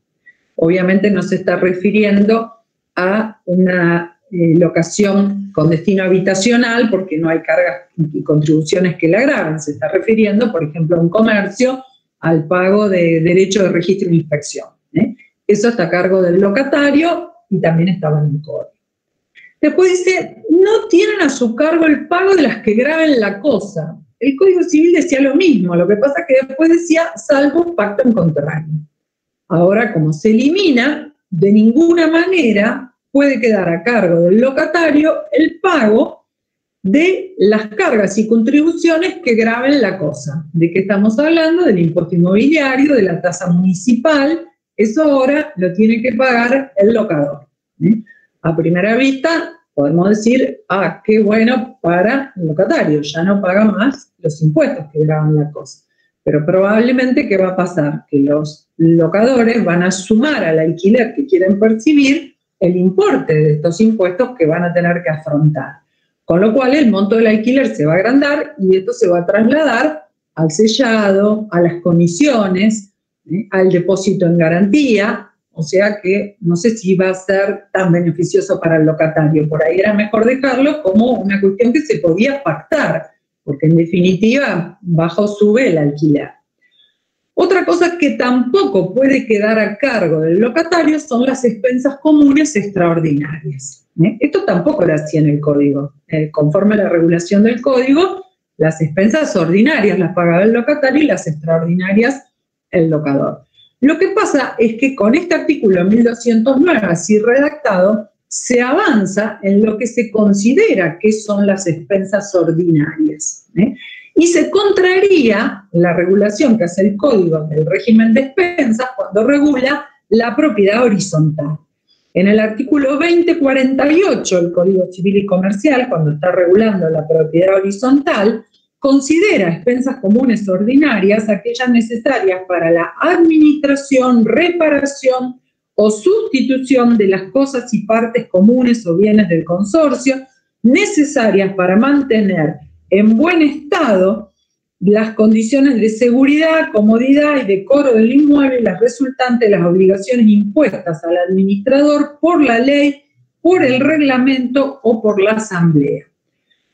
Obviamente no se está refiriendo a una locación con destino habitacional, porque no hay cargas y contribuciones que le agraven. Se está refiriendo, por ejemplo, a un comercio, al pago de derecho de registro e inspección. Eso está a cargo del locatario y también estaba en el Código. Después dice, no tienen a su cargo el pago de las que graven la cosa. El Código Civil decía lo mismo, lo que pasa es que después decía, salvo pacto en contrario. Ahora, como se elimina, de ninguna manera puede quedar a cargo del locatario el pago de las cargas y contribuciones que graven la cosa. ¿De qué estamos hablando? Del impuesto inmobiliario, de la tasa municipal. Eso ahora lo tiene que pagar el locador. A primera vista podemos decir, qué bueno para el locatario, ya no paga más los impuestos que graban la cosa. Pero probablemente, ¿qué va a pasar? Que los locadores van a sumar al alquiler que quieren percibir el importe de estos impuestos que van a tener que afrontar. Con lo cual el monto del alquiler se va a agrandar y esto se va a trasladar al sellado, a las comisiones, al depósito en garantía, o sea que no sé si va a ser tan beneficioso para el locatario. Por ahí era mejor dejarlo como una cuestión que se podía pactar, porque en definitiva baja o sube el alquiler. Otra cosa que tampoco puede quedar a cargo del locatario son las expensas comunes extraordinarias. Esto tampoco lo hacía en el Código. Conforme a la regulación del Código, las expensas ordinarias las pagaba el locatario y las extraordinarias el locador. Lo que pasa es que con este artículo 1209, así redactado, se avanza en lo que se considera que son las expensas ordinarias. Y se contraría la regulación que hace el Código del régimen de expensas cuando regula la propiedad horizontal. En el artículo 2048 del Código Civil y Comercial, cuando está regulando la propiedad horizontal, considera expensas comunes ordinarias aquellas necesarias para la administración, reparación o sustitución de las cosas y partes comunes o bienes del consorcio, necesarias para mantener en buen estado las condiciones de seguridad, comodidad y decoro del inmueble, las resultantes de las obligaciones impuestas al administrador por la ley, por el reglamento o por la asamblea.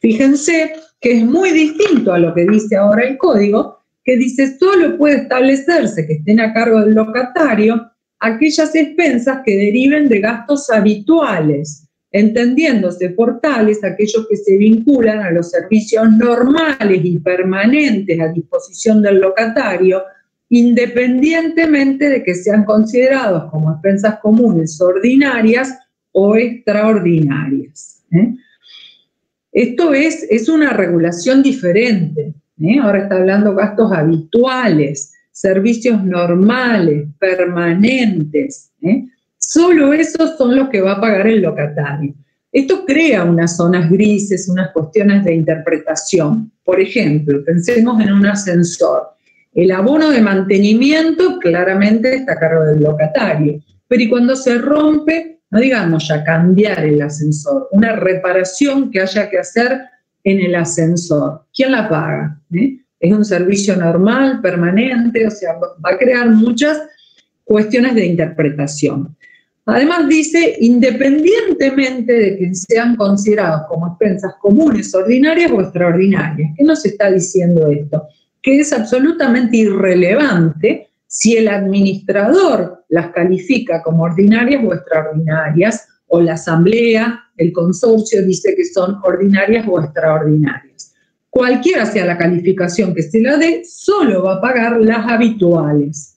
Fíjense que es muy distinto a lo que dice ahora el Código, que dice solo puede establecerse que estén a cargo del locatario aquellas expensas que deriven de gastos habituales, entendiéndose por tales aquellos que se vinculan a los servicios normales y permanentes a disposición del locatario, independientemente de que sean considerados como expensas comunes ordinarias o extraordinarias. Esto es una regulación diferente. Ahora está hablando gastos habituales, servicios normales, permanentes. Solo esos son los que va a pagar el locatario. Esto crea unas zonas grises, unas cuestiones de interpretación. Por ejemplo, pensemos en un ascensor. El abono de mantenimiento claramente está a cargo del locatario, pero y cuando se rompe, no digamos ya cambiar el ascensor, una reparación que haya que hacer en el ascensor, ¿quién la paga? ¿Es un servicio normal, permanente? O sea, va a crear muchas cuestiones de interpretación. Además dice, independientemente de que sean considerados como expensas comunes, ordinarias o extraordinarias. ¿Qué nos está diciendo esto? Que es absolutamente irrelevante si el administrador las califica como ordinarias o extraordinarias, o la asamblea, el consorcio dice que son ordinarias o extraordinarias. Cualquiera sea la calificación que se la dé, solo va a pagar las habituales,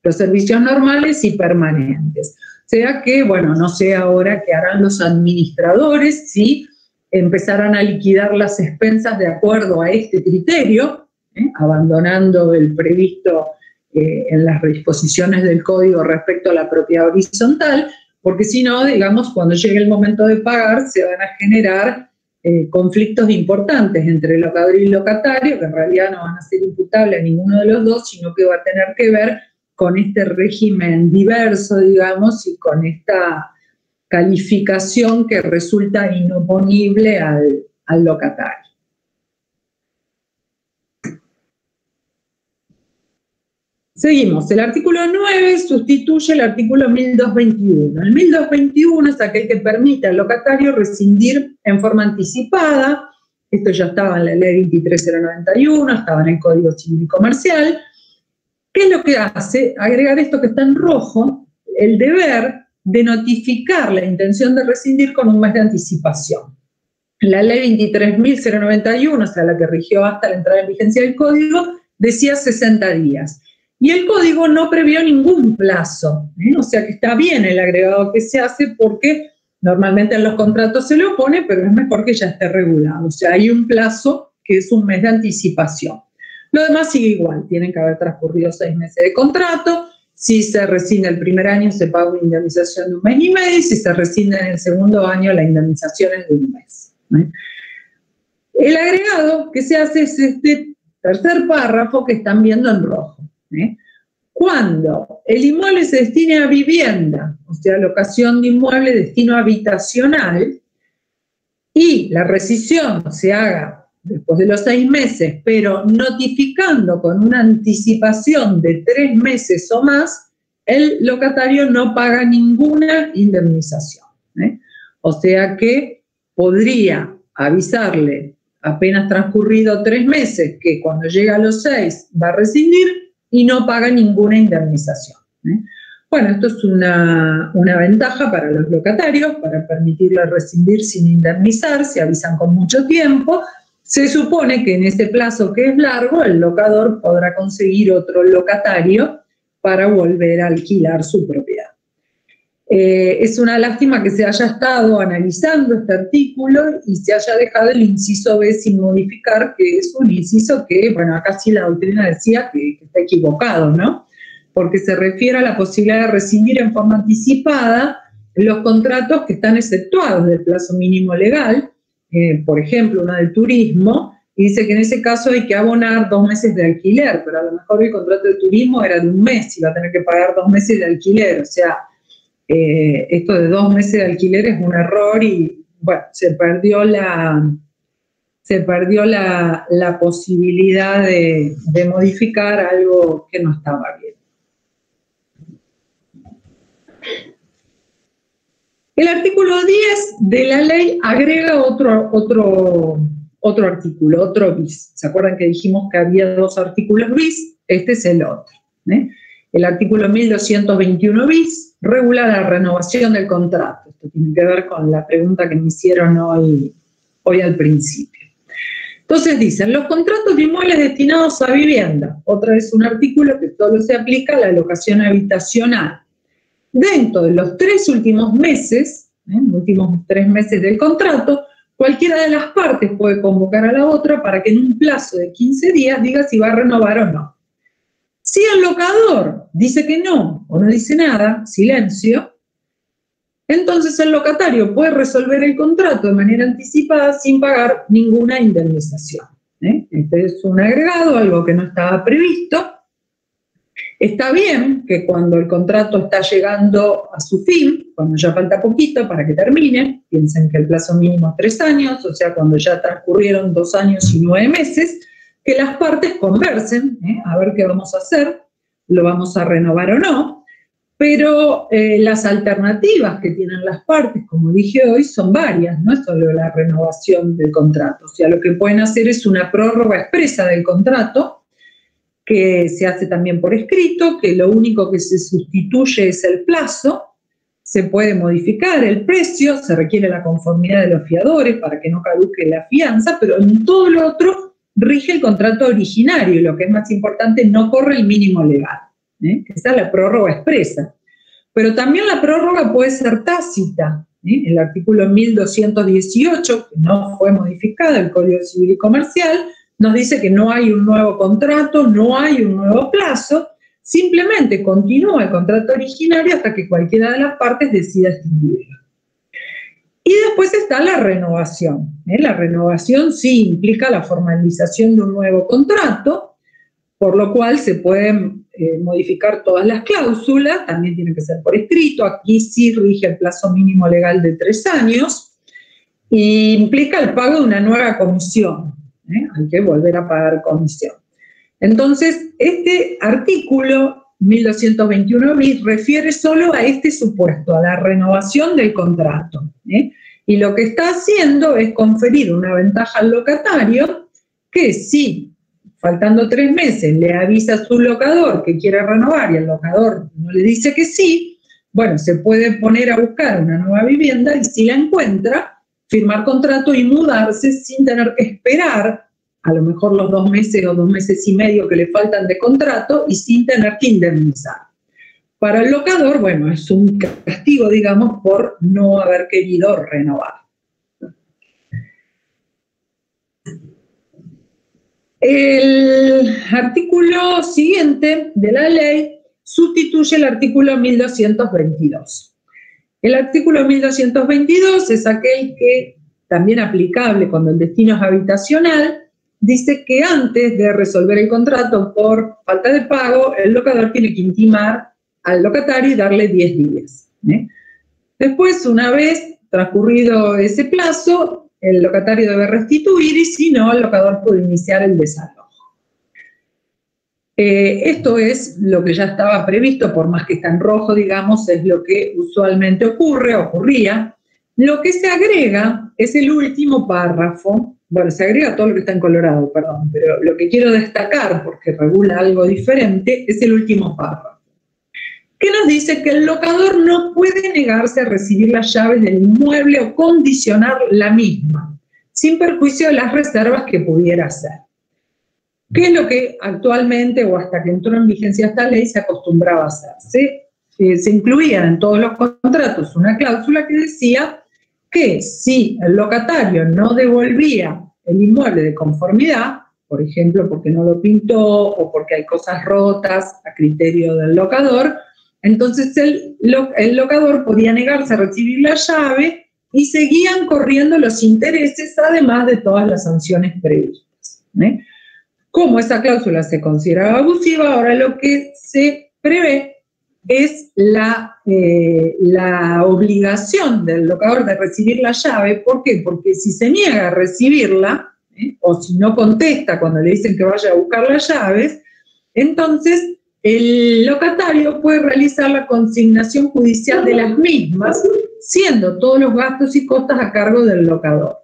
los servicios normales y permanentes. O sea que, bueno, no sé ahora qué harán los administradores si empezarán a liquidar las expensas de acuerdo a este criterio, abandonando el previsto en las disposiciones del código respecto a la propiedad horizontal, porque si no, digamos, cuando llegue el momento de pagar, se van a generar conflictos importantes entre locador y locatario, que en realidad no van a ser imputables a ninguno de los dos, sino que va a tener que ver con este régimen diverso, digamos, y con esta calificación que resulta inoponible al locatario. Seguimos, el artículo 9 sustituye el artículo 1221. El 1221 es aquel que permite al locatario rescindir en forma anticipada. Esto ya estaba en la ley 23091, estaba en el Código Civil y Comercial. ¿Qué es lo que hace? Agregar esto que está en rojo, el deber de notificar la intención de rescindir con un mes de anticipación. La ley 23.091, o sea, la que rigió hasta la entrada en vigencia del Código, decía 60 días. Y el Código no previó ningún plazo, o sea que está bien el agregado que se hace porque normalmente en los contratos se lo pone, pero es mejor que ya esté regulado. O sea, hay un plazo que es un mes de anticipación. Lo demás sigue igual, tienen que haber transcurrido 6 meses de contrato. Si se rescinde el primer año, se paga una indemnización de 1 mes y medio, y si se rescinde en el segundo año, la indemnización es de 1 mes. El agregado que se hace es este tercer párrafo que están viendo en rojo. Cuando el inmueble se destine a vivienda, o sea, locación de inmueble destino habitacional, y la rescisión se haga después de los 6 meses, pero notificando con una anticipación de 3 meses o más, el locatario no paga ninguna indemnización. O sea que podría avisarle apenas transcurrido 3 meses que cuando llega a los 6 va a rescindir y no paga ninguna indemnización. Bueno, esto es una ventaja para los locatarios, para permitirles rescindir sin indemnizar, se avisan con mucho tiempo. Se supone que en ese plazo que es largo, el locador podrá conseguir otro locatario para volver a alquilar su propiedad. Es una lástima que se haya estado analizando este artículo y se haya dejado el inciso B sin modificar, que es un inciso que, bueno, acá sí la doctrina decía que está equivocado, ¿no? Porque se refiere a la posibilidad de rescindir en forma anticipada los contratos que están exceptuados del plazo mínimo legal, por ejemplo, uno del turismo, y dice que en ese caso hay que abonar 2 meses de alquiler, pero a lo mejor el contrato de turismo era de 1 mes y va a tener que pagar 2 meses de alquiler, o sea, esto de 2 meses de alquiler es un error y, bueno, se perdió la posibilidad de modificar algo que no estaba bien. El artículo 10 de la ley agrega otro artículo, otro bis. ¿Se acuerdan que dijimos que había 2 artículos bis? Este es el otro. El artículo 1221 bis regula la renovación del contrato. Esto tiene que ver con la pregunta que me hicieron hoy al principio. Entonces dicen, los contratos de inmuebles destinados a vivienda. Otra vez un artículo que solo se aplica a la locación habitacional. Dentro de los 3 últimos meses, los últimos 3 meses del contrato, cualquiera de las partes puede convocar a la otra para que en un plazo de 15 días diga si va a renovar o no. Si el locador dice que no o no dice nada, silencio, entonces el locatario puede resolver el contrato de manera anticipada sin pagar ninguna indemnización. Este es un agregado, algo que no estaba previsto. Está bien que cuando el contrato está llegando a su fin, cuando ya falta poquito para que termine, piensen que el plazo mínimo es 3 años, o sea, cuando ya transcurrieron 2 años y 9 meses, que las partes conversen, a ver qué vamos a hacer, lo vamos a renovar o no, Pero las alternativas que tienen las partes, como dije hoy, son varias, no es solo la renovación del contrato. O sea, lo que pueden hacer es una prórroga expresa del contrato, que se hace también por escrito, que lo único que se sustituye es el plazo, se puede modificar el precio, se requiere la conformidad de los fiadores para que no caduque la fianza, pero en todo lo otro rige el contrato originario y lo que es más importante, no corre el mínimo legal. Esa es la prórroga expresa. Pero también la prórroga puede ser tácita. El artículo 1218, que no fue modificado, el Código Civil y Comercial, nos dice que no hay un nuevo contrato, no hay un nuevo plazo, simplemente continúa el contrato originario hasta que cualquiera de las partes decida extinguirlo. Y después está la renovación. La renovación sí implica la formalización de un nuevo contrato, por lo cual se pueden modificar todas las cláusulas, también tiene que ser por escrito, aquí sí rige el plazo mínimo legal de 3 años, e implica el pago de una nueva comisión, hay que volver a pagar comisión. Entonces, este artículo 1221 bis refiere solo a este supuesto, a la renovación del contrato, y lo que está haciendo es conferir una ventaja al locatario que sí, faltando 3 meses, le avisa a su locador que quiere renovar y el locador no le dice que sí, bueno, se puede poner a buscar una nueva vivienda y si la encuentra, firmar contrato y mudarse sin tener que esperar a lo mejor los 2 meses o 2 meses y medio que le faltan de contrato y sin tener que indemnizar. Para el locador, bueno, es un castigo, digamos, por no haber querido renovar. El artículo siguiente de la ley sustituye el artículo 1222. El artículo 1222 es aquel que, también aplicable cuando el destino es habitacional, dice que antes de resolver el contrato por falta de pago, el locador tiene que intimar al locatario y darle 10 días. Después, una vez transcurrido ese plazo, el locatario debe restituir y si no, el locador puede iniciar el desalojo. Esto es lo que ya estaba previsto, por más que está en rojo, digamos, es lo que usualmente ocurría. Lo que se agrega es el último párrafo, bueno, se agrega todo lo que está en colorado, perdón, pero lo que quiero destacar, porque regula algo diferente, es el último párrafo, que nos dice que el locador no puede negarse a recibir las llaves del inmueble o condicionar la misma, sin perjuicio de las reservas que pudiera hacer. ¿Qué es lo que actualmente, o hasta que entró en vigencia esta ley, se acostumbraba a hacer? Se incluía en todos los contratos una cláusula que decía que si el locatario no devolvía el inmueble de conformidad, por ejemplo, porque no lo pintó o porque hay cosas rotas a criterio del locador, entonces el locador podía negarse a recibir la llave y seguían corriendo los intereses, además de todas las sanciones previstas. Como esa cláusula se consideraba abusiva, ahora lo que se prevé es la obligación del locador de recibir la llave. ¿Por qué? Porque si se niega a recibirla, o si no contesta cuando le dicen que vaya a buscar las llaves, entonces el locatario puede realizar la consignación judicial de las mismas, siendo todos los gastos y costas a cargo del locador.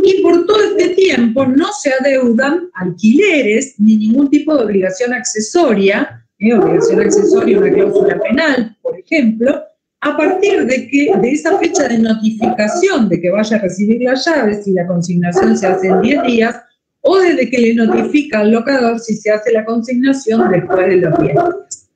Y por todo este tiempo no se adeudan alquileres ni ningún tipo de obligación accesoria, una cláusula penal, por ejemplo, a partir de esa fecha de notificación de que vaya a recibir las llaves, y la consignación se hace en 10 días, o desde que le notifica al locador si se hace la consignación después de los 10 días.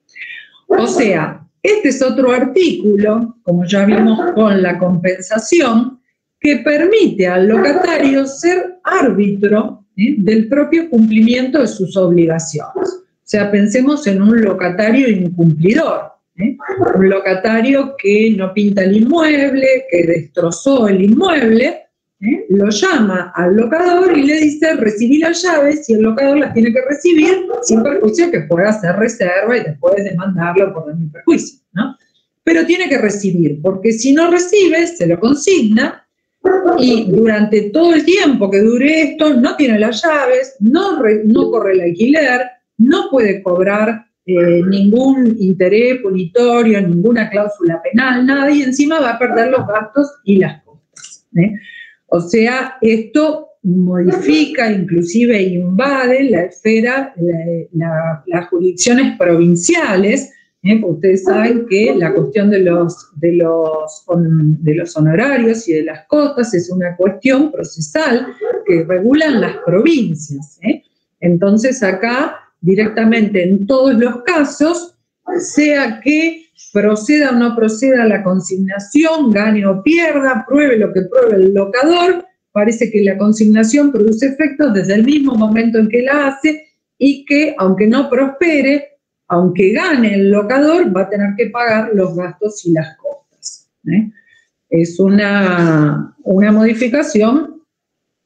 O sea, este es otro artículo, como ya vimos con la compensación, que permite al locatario ser árbitro del propio cumplimiento de sus obligaciones. O sea, pensemos en un locatario incumplidor, un locatario que no pinta el inmueble, que destrozó el inmueble, lo llama al locador y le dice recibí las llaves, y el locador las tiene que recibir sin perjuicio que pueda hacer reserva y después demandarlo por daño y perjuicio, ¿no? Pero tiene que recibir, porque si no recibe, se lo consigna, y durante todo el tiempo que dure esto, no tiene las llaves, no corre el alquiler, no puede cobrar ningún interés punitorio, ninguna cláusula penal, nada, y encima va a perder los gastos y las costas. O sea, esto modifica, inclusive invade la esfera, las jurisdicciones provinciales, porque ustedes saben que la cuestión de los honorarios y de las costas es una cuestión procesal que regulan las provincias. Entonces acá, directamente en todos los casos, sea que proceda o no proceda la consignación, gane o pierda, pruebe lo que pruebe el locador, parece que la consignación produce efectos desde el mismo momento en que la hace y que, aunque no prospere, aunque gane el locador, va a tener que pagar los gastos y las costas. Es una modificación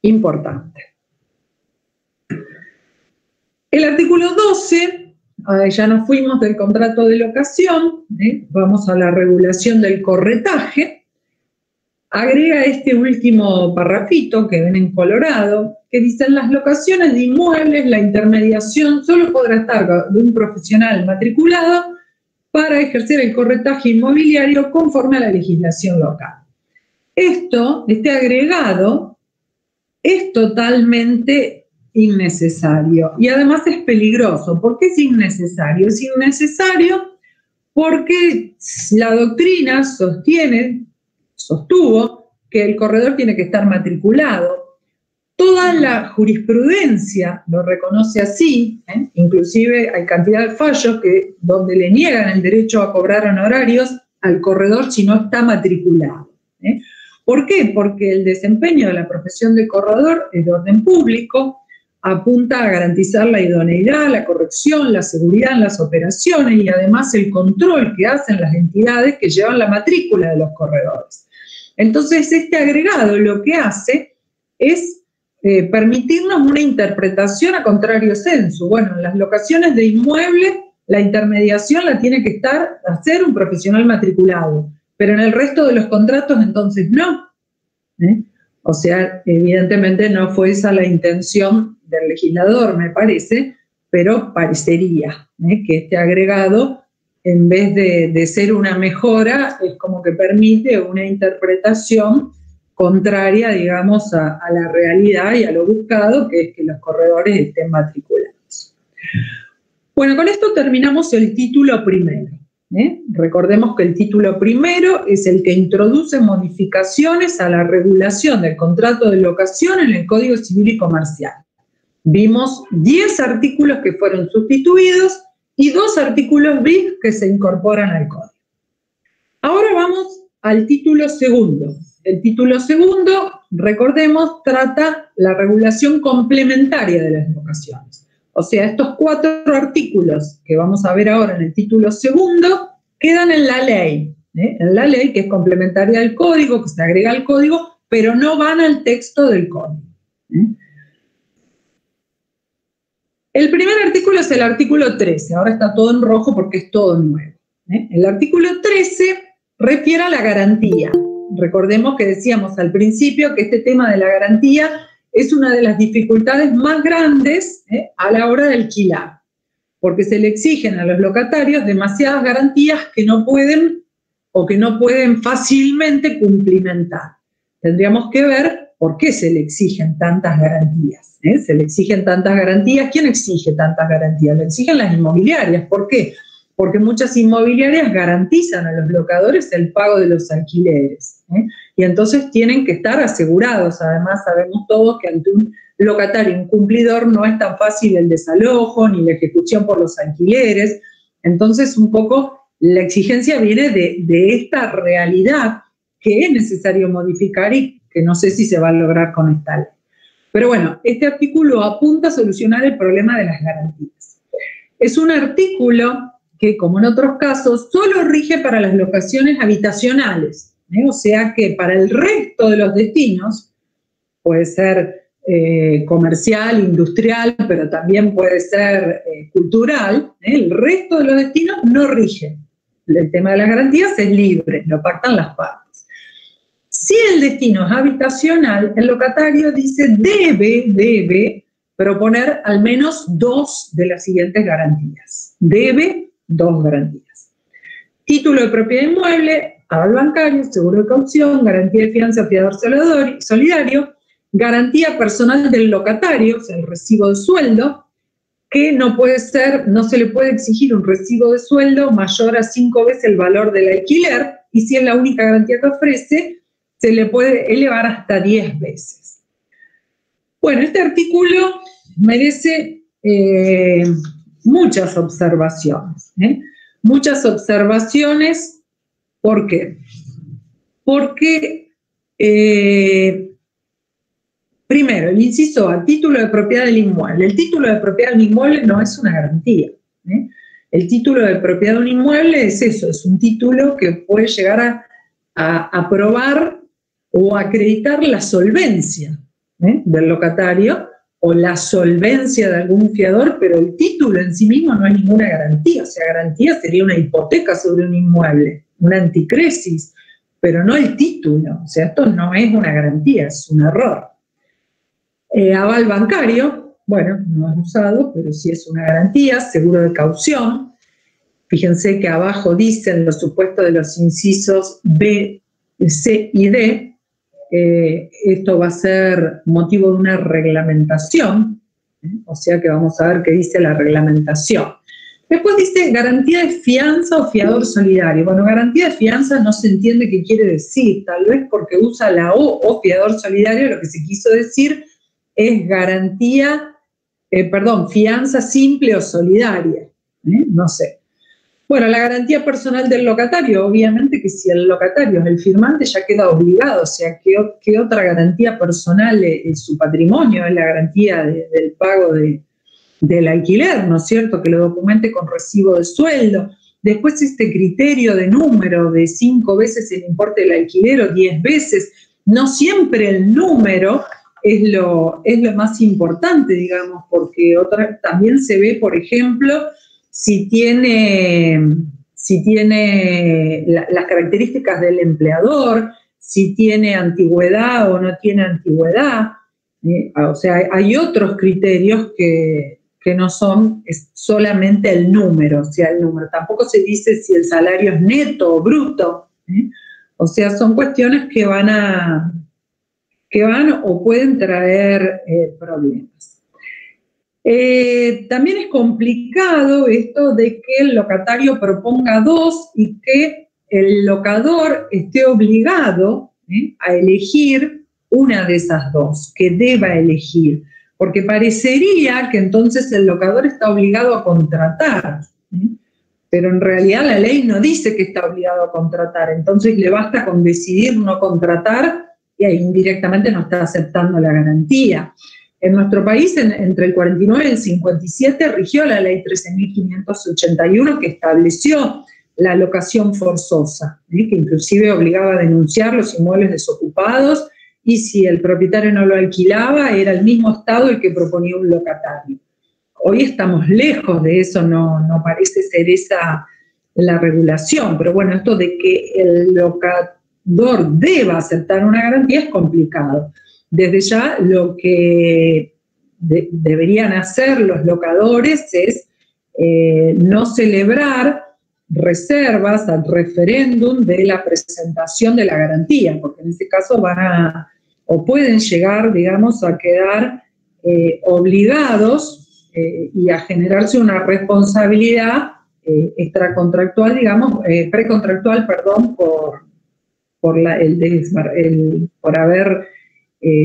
importante. El artículo 12, ya nos fuimos del contrato de locación, vamos a la regulación del corretaje. Agrega este último parrafito que ven en colorado, que dice: en las locaciones de inmuebles, la intermediación solo podrá estar de un profesional matriculado para ejercer el corretaje inmobiliario conforme a la legislación local. Este agregado es totalmente innecesario y además es peligroso. ¿Por qué es innecesario? Es innecesario porque la doctrina sostuvo que el corredor tiene que estar matriculado. Toda la jurisprudencia lo reconoce así, inclusive hay cantidad de fallos donde le niegan el derecho a cobrar honorarios al corredor si no está matriculado. ¿Por qué? Porque el desempeño de la profesión de corredor es de orden público, apunta a garantizar la idoneidad, la corrección, la seguridad en las operaciones y además el control que hacen las entidades que llevan la matrícula de los corredores. Entonces, este agregado lo que hace es permitirnos una interpretación a contrario sensu. Bueno, en las locaciones de inmuebles, la intermediación la tiene que hacer un profesional matriculado, pero en el resto de los contratos entonces no. O sea, evidentemente no fue esa la intención del legislador, me parece, pero parecería que este agregado, en vez de ser una mejora, es como que permite una interpretación contraria, digamos, a la realidad y a lo buscado, que es que los corredores estén matriculados. Bueno, con esto terminamos el título primero. Recordemos que el título primero es el que introduce modificaciones a la regulación del contrato de locación en el Código Civil y Comercial. Vimos 10 artículos que fueron sustituidos y 2 artículos bis que se incorporan al Código. Ahora vamos al título segundo. El título segundo, recordemos, trata la regulación complementaria de las locaciones. O sea, estos 4 artículos que vamos a ver ahora en el título segundo quedan en la ley. En la ley que es complementaria del Código, que se agrega al Código, pero no van al texto del Código. El primer artículo es el artículo 13. Ahora está todo en rojo porque es todo nuevo. El artículo 13 refiere a la garantía. Recordemos que decíamos al principio que este tema de la garantía es una de las dificultades más grandes a la hora de alquilar, porque se le exigen a los locatarios demasiadas garantías que no pueden fácilmente cumplimentar. Tendríamos que ver por qué se le exigen tantas garantías. Se le exigen tantas garantías. ¿Quién exige tantas garantías? Le exigen las inmobiliarias. ¿Por qué? Porque muchas inmobiliarias garantizan a los locadores el pago de los alquileres. Y entonces tienen que estar asegurados. Además, sabemos todos que ante un locatario incumplidor no es tan fácil el desalojo ni la ejecución por los alquileres. Entonces, un poco la exigencia viene de esta realidad que es necesario modificar y que no sé si se va a lograr con esta ley. Pero bueno, este artículo apunta a solucionar el problema de las garantías. Es un artículo que, como en otros casos, solo rige para las locaciones habitacionales. O sea que para el resto de los destinos, puede ser comercial, industrial, pero también puede ser cultural, el resto de los destinos no rige. El tema de las garantías es libre, lo pactan las partes. Si el destino es habitacional, el locatario dice debe proponer al menos 2 de las siguientes garantías. Debe 2 garantías. Título de propiedad inmueble, aval bancario, seguro de caución, garantía de fianza, fiador solidario, garantía personal del locatario, o sea, el recibo de sueldo, que no se le puede exigir un recibo de sueldo mayor a 5 veces el valor del alquiler, y si es la única garantía que ofrece, se le puede elevar hasta 10 veces. Bueno, este artículo merece muchas observaciones. Muchas observaciones, ¿por qué? Porque, primero, el inciso A, título de propiedad del inmueble. El título de propiedad del inmueble no es una garantía. El título de propiedad de un inmueble es eso, es un título que puede llegar a probar o acreditar la solvencia del locatario o la solvencia de algún fiador, pero el título en sí mismo no es ninguna garantía. O sea, garantía sería una hipoteca sobre un inmueble, una anticresis, pero no el título. O sea, esto no es una garantía, es un error. Aval bancario, bueno, no es usado, pero sí es una garantía. Seguro de caución. Fíjense que abajo dicen los supuestos de los incisos B, C y D. Esto va a ser motivo de una reglamentación, o sea que vamos a ver qué dice la reglamentación. Después dice garantía de fianza o fiador solidario. Bueno, garantía de fianza no se entiende qué quiere decir, tal vez porque usa la o fiador solidario, lo que se quiso decir es fianza simple o solidaria, no sé. Bueno, la garantía personal del locatario, obviamente que si el locatario es el firmante ya queda obligado, o sea, ¿qué otra garantía personal es su patrimonio? Es la garantía del pago del alquiler, ¿no es cierto? Que lo documente con recibo de sueldo. Después este criterio de número de 5 veces el importe del alquiler o 10 veces, no siempre el número es lo más importante, digamos, porque también se ve, por ejemplo, si tiene las características del empleador, si tiene antigüedad o no tiene antigüedad. O sea, hay otros criterios que no son solamente el número, o sea, el número. Tampoco se dice si el salario es neto o bruto. O sea, son cuestiones que van o pueden traer problemas. También es complicado esto de que el locatario proponga 2 y que el locador esté obligado a elegir una de esas 2, que deba elegir, porque parecería que entonces el locador está obligado a contratar, pero en realidad la ley no dice que está obligado a contratar, entonces le basta con decidir no contratar y ahí indirectamente no está aceptando la garantía. En nuestro país, entre el 49 y el 57, rigió la ley 13.581 que estableció la locación forzosa, que inclusive obligaba a denunciar los inmuebles desocupados y si el propietario no lo alquilaba, era el mismo Estado el que proponía un locatario. Hoy estamos lejos de eso, no parece ser esa la regulación, pero bueno, esto de que el locador deba aceptar una garantía es complicado. Desde ya lo que deberían hacer los locadores es no celebrar reservas al referéndum de la presentación de la garantía, porque en este caso pueden llegar, digamos, a quedar obligados y a generarse una responsabilidad extracontractual, digamos, precontractual, perdón, por haber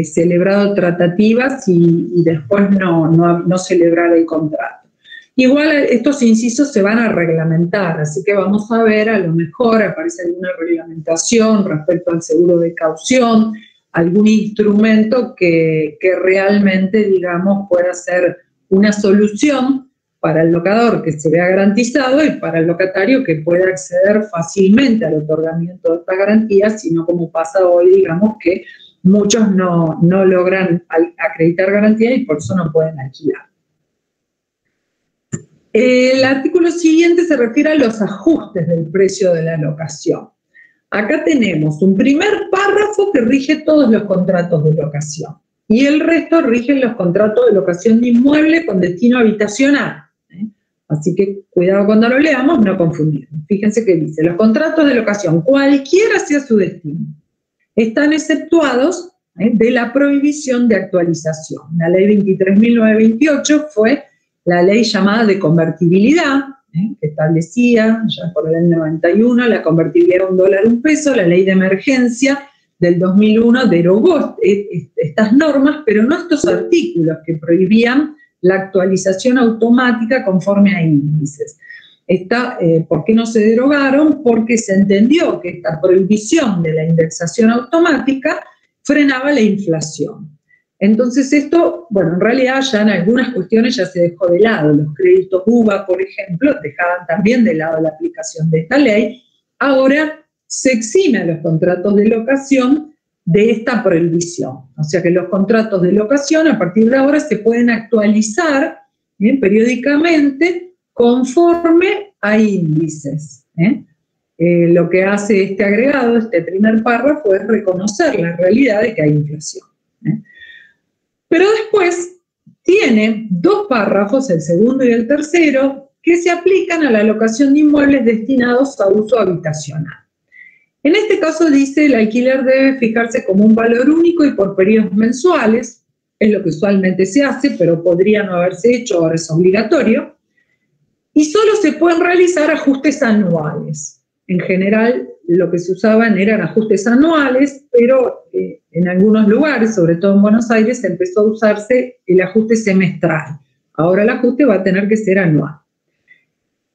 celebrado tratativas y después no celebrar el contrato. Igual estos incisos se van a reglamentar, así que vamos a ver, a lo mejor aparece alguna reglamentación respecto al seguro de caución, algún instrumento que realmente, digamos, pueda ser una solución para el locador que se vea garantizado y para el locatario que pueda acceder fácilmente al otorgamiento de estas garantías, sino como pasa hoy, digamos, que muchos no logran acreditar garantía y por eso no pueden alquilar. El artículo siguiente se refiere a los ajustes del precio de la locación. Acá tenemos un primer párrafo que rige todos los contratos de locación. y el resto rigen los contratos de locación de inmueble con destino habitacional. Así que cuidado cuando lo leamos, no confundirnos. Fíjense que dice, los contratos de locación, cualquiera sea su destino, están exceptuados de la prohibición de actualización. La ley 23.928 fue la ley llamada de convertibilidad, que establecía ya por el año 91 la convertibilidad de $1 a $1. La ley de emergencia del 2001 derogó estas normas, pero no estos artículos que prohibían la actualización automática conforme a índices. ¿Por qué no se derogaron? Porque se entendió que esta prohibición de la indexación automática frenaba la inflación. Entonces esto, bueno, en realidad ya en algunas cuestiones ya se dejó de lado. Los créditos UVA, por ejemplo, dejaban también de lado la aplicación de esta ley. Ahora se exime a los contratos de locación de esta prohibición. O sea que los contratos de locación a partir de ahora se pueden actualizar periódicamente conforme a índices. Lo que hace este agregado, este primer párrafo, es reconocer la realidad de que hay inflación. Pero después tiene dos párrafos, el segundo y el tercero, que se aplican a la locación de inmuebles destinados a uso habitacional. En este caso dice, el alquiler debe fijarse como un valor único y por periodos mensuales, es lo que usualmente se hace, pero podría no haberse hecho, ahora es obligatorio, y solo se pueden realizar ajustes anuales. En general, lo que se usaban eran ajustes anuales, pero en algunos lugares, sobre todo en Buenos Aires, empezó a usarse el ajuste semestral. Ahora el ajuste va a tener que ser anual.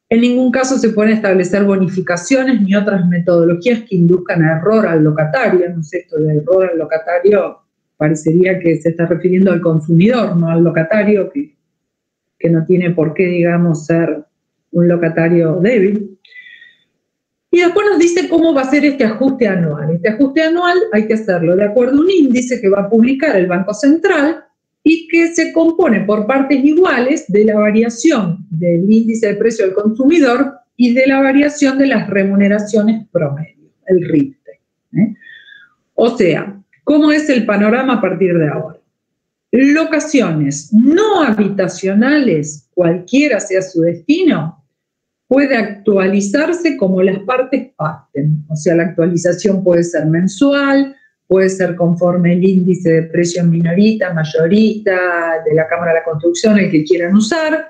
En ningún caso se pueden establecer bonificaciones ni otras metodologías que induzcan a error al locatario. No sé, esto de error al locatario parecería que se está refiriendo al consumidor, no al locatario, que no tiene por qué, digamos, ser un locatario débil. Y después nos dice cómo va a ser este ajuste anual. Este ajuste anual hay que hacerlo de acuerdo a un índice que va a publicar el Banco Central y que se compone por partes iguales de la variación del índice de precio del consumidor y de la variación de las remuneraciones promedio, el RIPTE. O sea, ¿cómo es el panorama a partir de ahora? Locaciones no habitacionales, cualquiera sea su destino, puede actualizarse como las partes pacten. O sea, la actualización puede ser mensual, puede ser conforme el índice de precios minorita, mayorita, de la Cámara de la Construcción, el que quieran usar,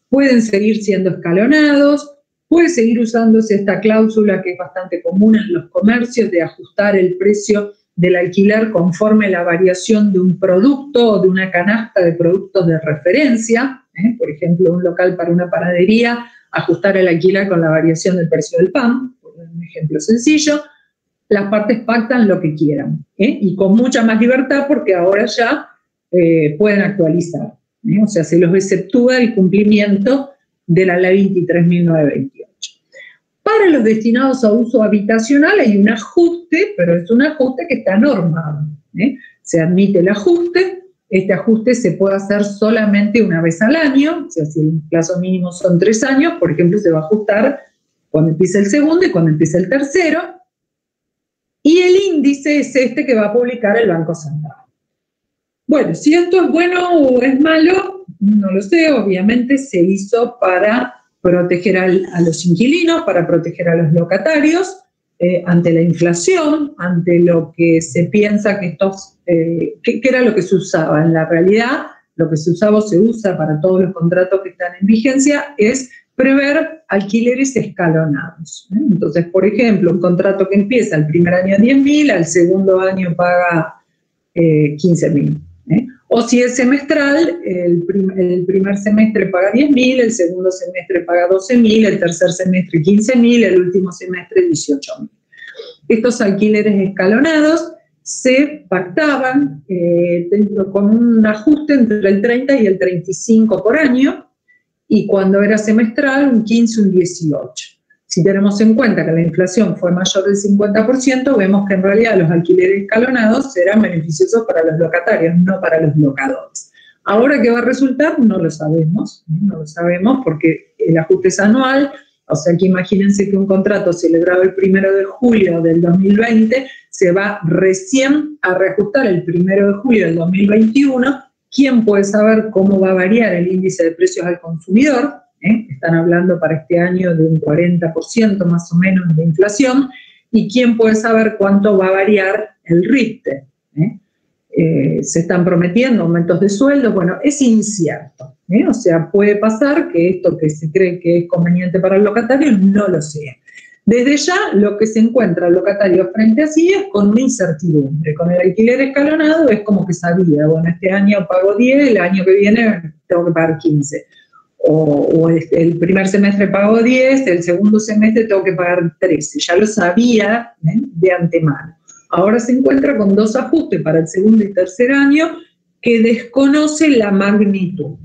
pueden seguir siendo escalonados, puede seguir usándose esta cláusula que es bastante común en los comercios de ajustar el precio del alquiler conforme a la variación de un producto o de una canasta de productos de referencia. Por ejemplo, un local para una panadería, ajustar el alquiler con la variación del precio del pan, por un ejemplo sencillo. Las partes pactan lo que quieran, y con mucha más libertad porque ahora ya pueden actualizar. O sea, se los exceptúa el cumplimiento de la ley 23.928. Para los destinados a uso habitacional hay un ajuste, pero es un ajuste que está normado. Se admite el ajuste. Este ajuste se puede hacer solamente una vez al año. O sea, si el plazo mínimo son 3 años, por ejemplo, se va a ajustar cuando empiece el segundo y cuando empiece el tercero. Y el índice es este que va a publicar el Banco Central. Bueno, si esto es bueno o es malo, no lo sé. Obviamente se hizo para proteger a los inquilinos, para proteger a los locatarios, ante la inflación, ante lo que se piensa que que era lo que se usaba. En la realidad, lo que se usaba o se usa para todos los contratos que están en vigencia es prever alquileres escalonados. Entonces, por ejemplo, un contrato que empieza el primer año 10.000, al segundo año paga 15.000. O si es semestral, el primer semestre paga 10.000, el segundo semestre paga 12.000, el tercer semestre 15.000, el último semestre 18.000. Estos alquileres escalonados se pactaban con un ajuste entre el 30 y el 35 por año, y cuando era semestral, un 15, un 18. Si tenemos en cuenta que la inflación fue mayor del 50%, vemos que en realidad los alquileres escalonados eran beneficiosos para los locatarios, no para los locadores. Ahora, ¿qué va a resultar? No lo sabemos. No lo sabemos porque el ajuste es anual. O sea que imagínense que un contrato celebrado el 1 de julio del 2020 se va recién a reajustar el 1 de julio del 2021. ¿Quién puede saber cómo va a variar el índice de precios al consumidor? Están hablando para este año de un 40% más o menos de inflación. ¿Y quién puede saber cuánto va a variar el RIPTE? Se están prometiendo aumentos de sueldos. Bueno, es incierto. O sea, puede pasar que esto que se cree que es conveniente para el locatario no lo sea. Desde ya, lo que se encuentra el locatario frente a sí es con una incertidumbre. Con el alquiler escalonado es como que sabía, bueno, este año pago 10, el año que viene tengo que pagar 15. O el primer semestre pago 10, el segundo semestre tengo que pagar 13. Ya lo sabía de antemano. Ahora se encuentra con 2 ajustes para el segundo y tercer año que desconoce la magnitud.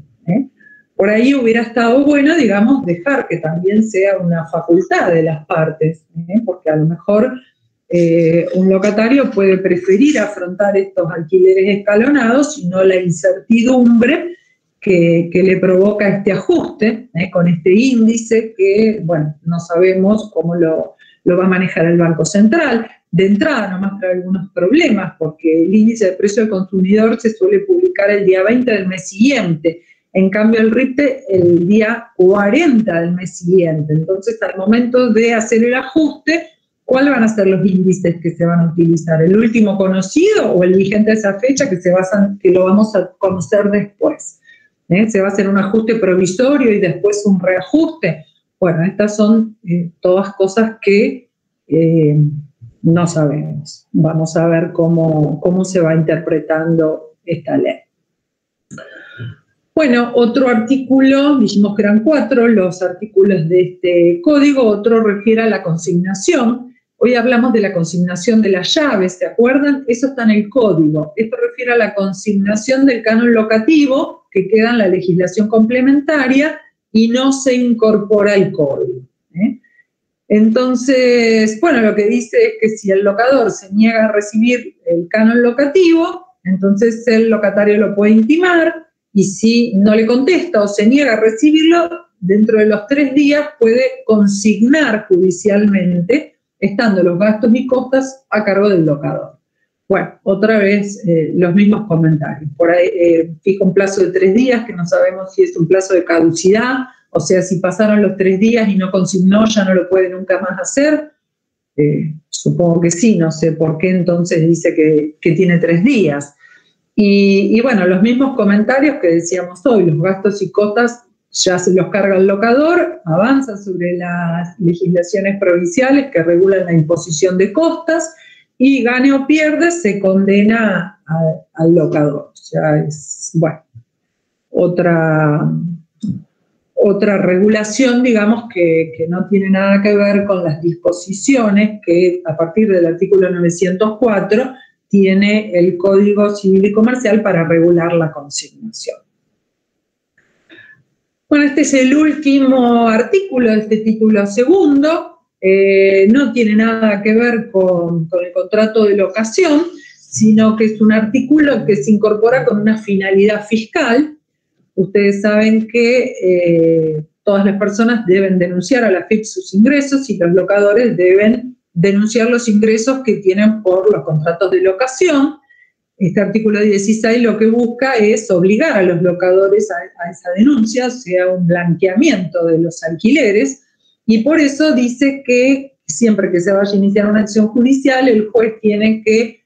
Por ahí hubiera estado bueno, digamos, dejar que también sea una facultad de las partes, porque a lo mejor un locatario puede preferir afrontar estos alquileres escalonados y no la incertidumbre que le provoca este ajuste, con este índice que, bueno, no sabemos cómo lo va a manejar el Banco Central. De entrada nomás trae algunos problemas, porque el índice de precio del consumidor se suele publicar el día 20 del mes siguiente. En cambio, el RIPTE el día 40 del mes siguiente. Entonces, al momento de hacer el ajuste, ¿cuáles van a ser los índices que se van a utilizar? ¿El último conocido o el vigente a esa fecha que lo vamos a conocer después? ¿Se va a hacer un ajuste provisorio y después un reajuste? Bueno, estas son todas cosas que no sabemos. Vamos a ver cómo se va interpretando esta ley. Bueno, otro artículo, dijimos que eran 4 los artículos de este código, otro refiere a la consignación. Hoy hablamos de la consignación de las llaves, ¿se acuerdan? Eso está en el código. Esto refiere a la consignación del canon locativo, que queda en la legislación complementaria y no se incorpora al código. Entonces, bueno, lo que dice es que si el locador se niega a recibir el canon locativo, entonces el locatario lo puede intimar, y si no le contesta o se niega a recibirlo, dentro de los 3 días puede consignar judicialmente, estando los gastos y costas a cargo del locador. Bueno, otra vez los mismos comentarios. Por ahí fija un plazo de 3 días, que no sabemos si es un plazo de caducidad, o sea, si pasaron los 3 días y no consignó, ya no lo puede nunca más hacer. Supongo que sí, no sé por qué entonces dice que tiene 3 días. Y bueno, los mismos comentarios que decíamos hoy, los gastos y cotas ya se los carga el locador, avanza sobre las legislaciones provinciales que regulan la imposición de costas, y gane o pierde, se condena al locador. O sea, es, bueno, otra regulación, digamos, que no tiene nada que ver con las disposiciones que a partir del artículo 904 tiene el Código Civil y Comercial para regular la consignación. Bueno, este es el último artículo de este título segundo. No tiene nada que ver con el contrato de locación, sino que es un artículo que se incorpora con una finalidad fiscal. Ustedes saben que todas las personas deben denunciar a la AFIP sus ingresos y los locadores deben denunciar los ingresos que tienen por los contratos de locación. Este artículo 16 lo que busca es obligar a los locadores a esa denuncia, o sea, un blanqueamiento de los alquileres, y por eso dice que siempre que se vaya a iniciar una acción judicial, el juez tiene que,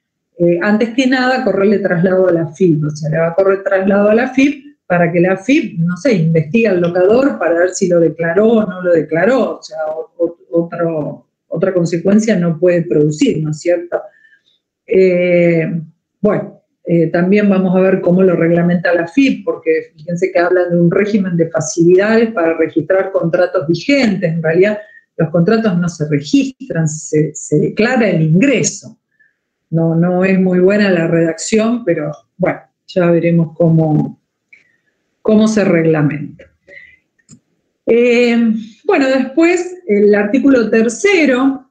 antes que nada, correrle traslado a la AFIP, o sea, le va a correr traslado a la AFIP para que la AFIP, no sé, investigue al locador para ver si lo declaró o no lo declaró, o sea, otra consecuencia no puede producir, ¿no es cierto? Bueno, también vamos a ver cómo lo reglamenta la AFIP, porque fíjense que hablan de un régimen de facilidades para registrar contratos vigentes. En realidad, los contratos no se registran, se declara el ingreso. No es muy buena la redacción, pero bueno, ya veremos cómo se reglamenta. Bueno, después el artículo 3º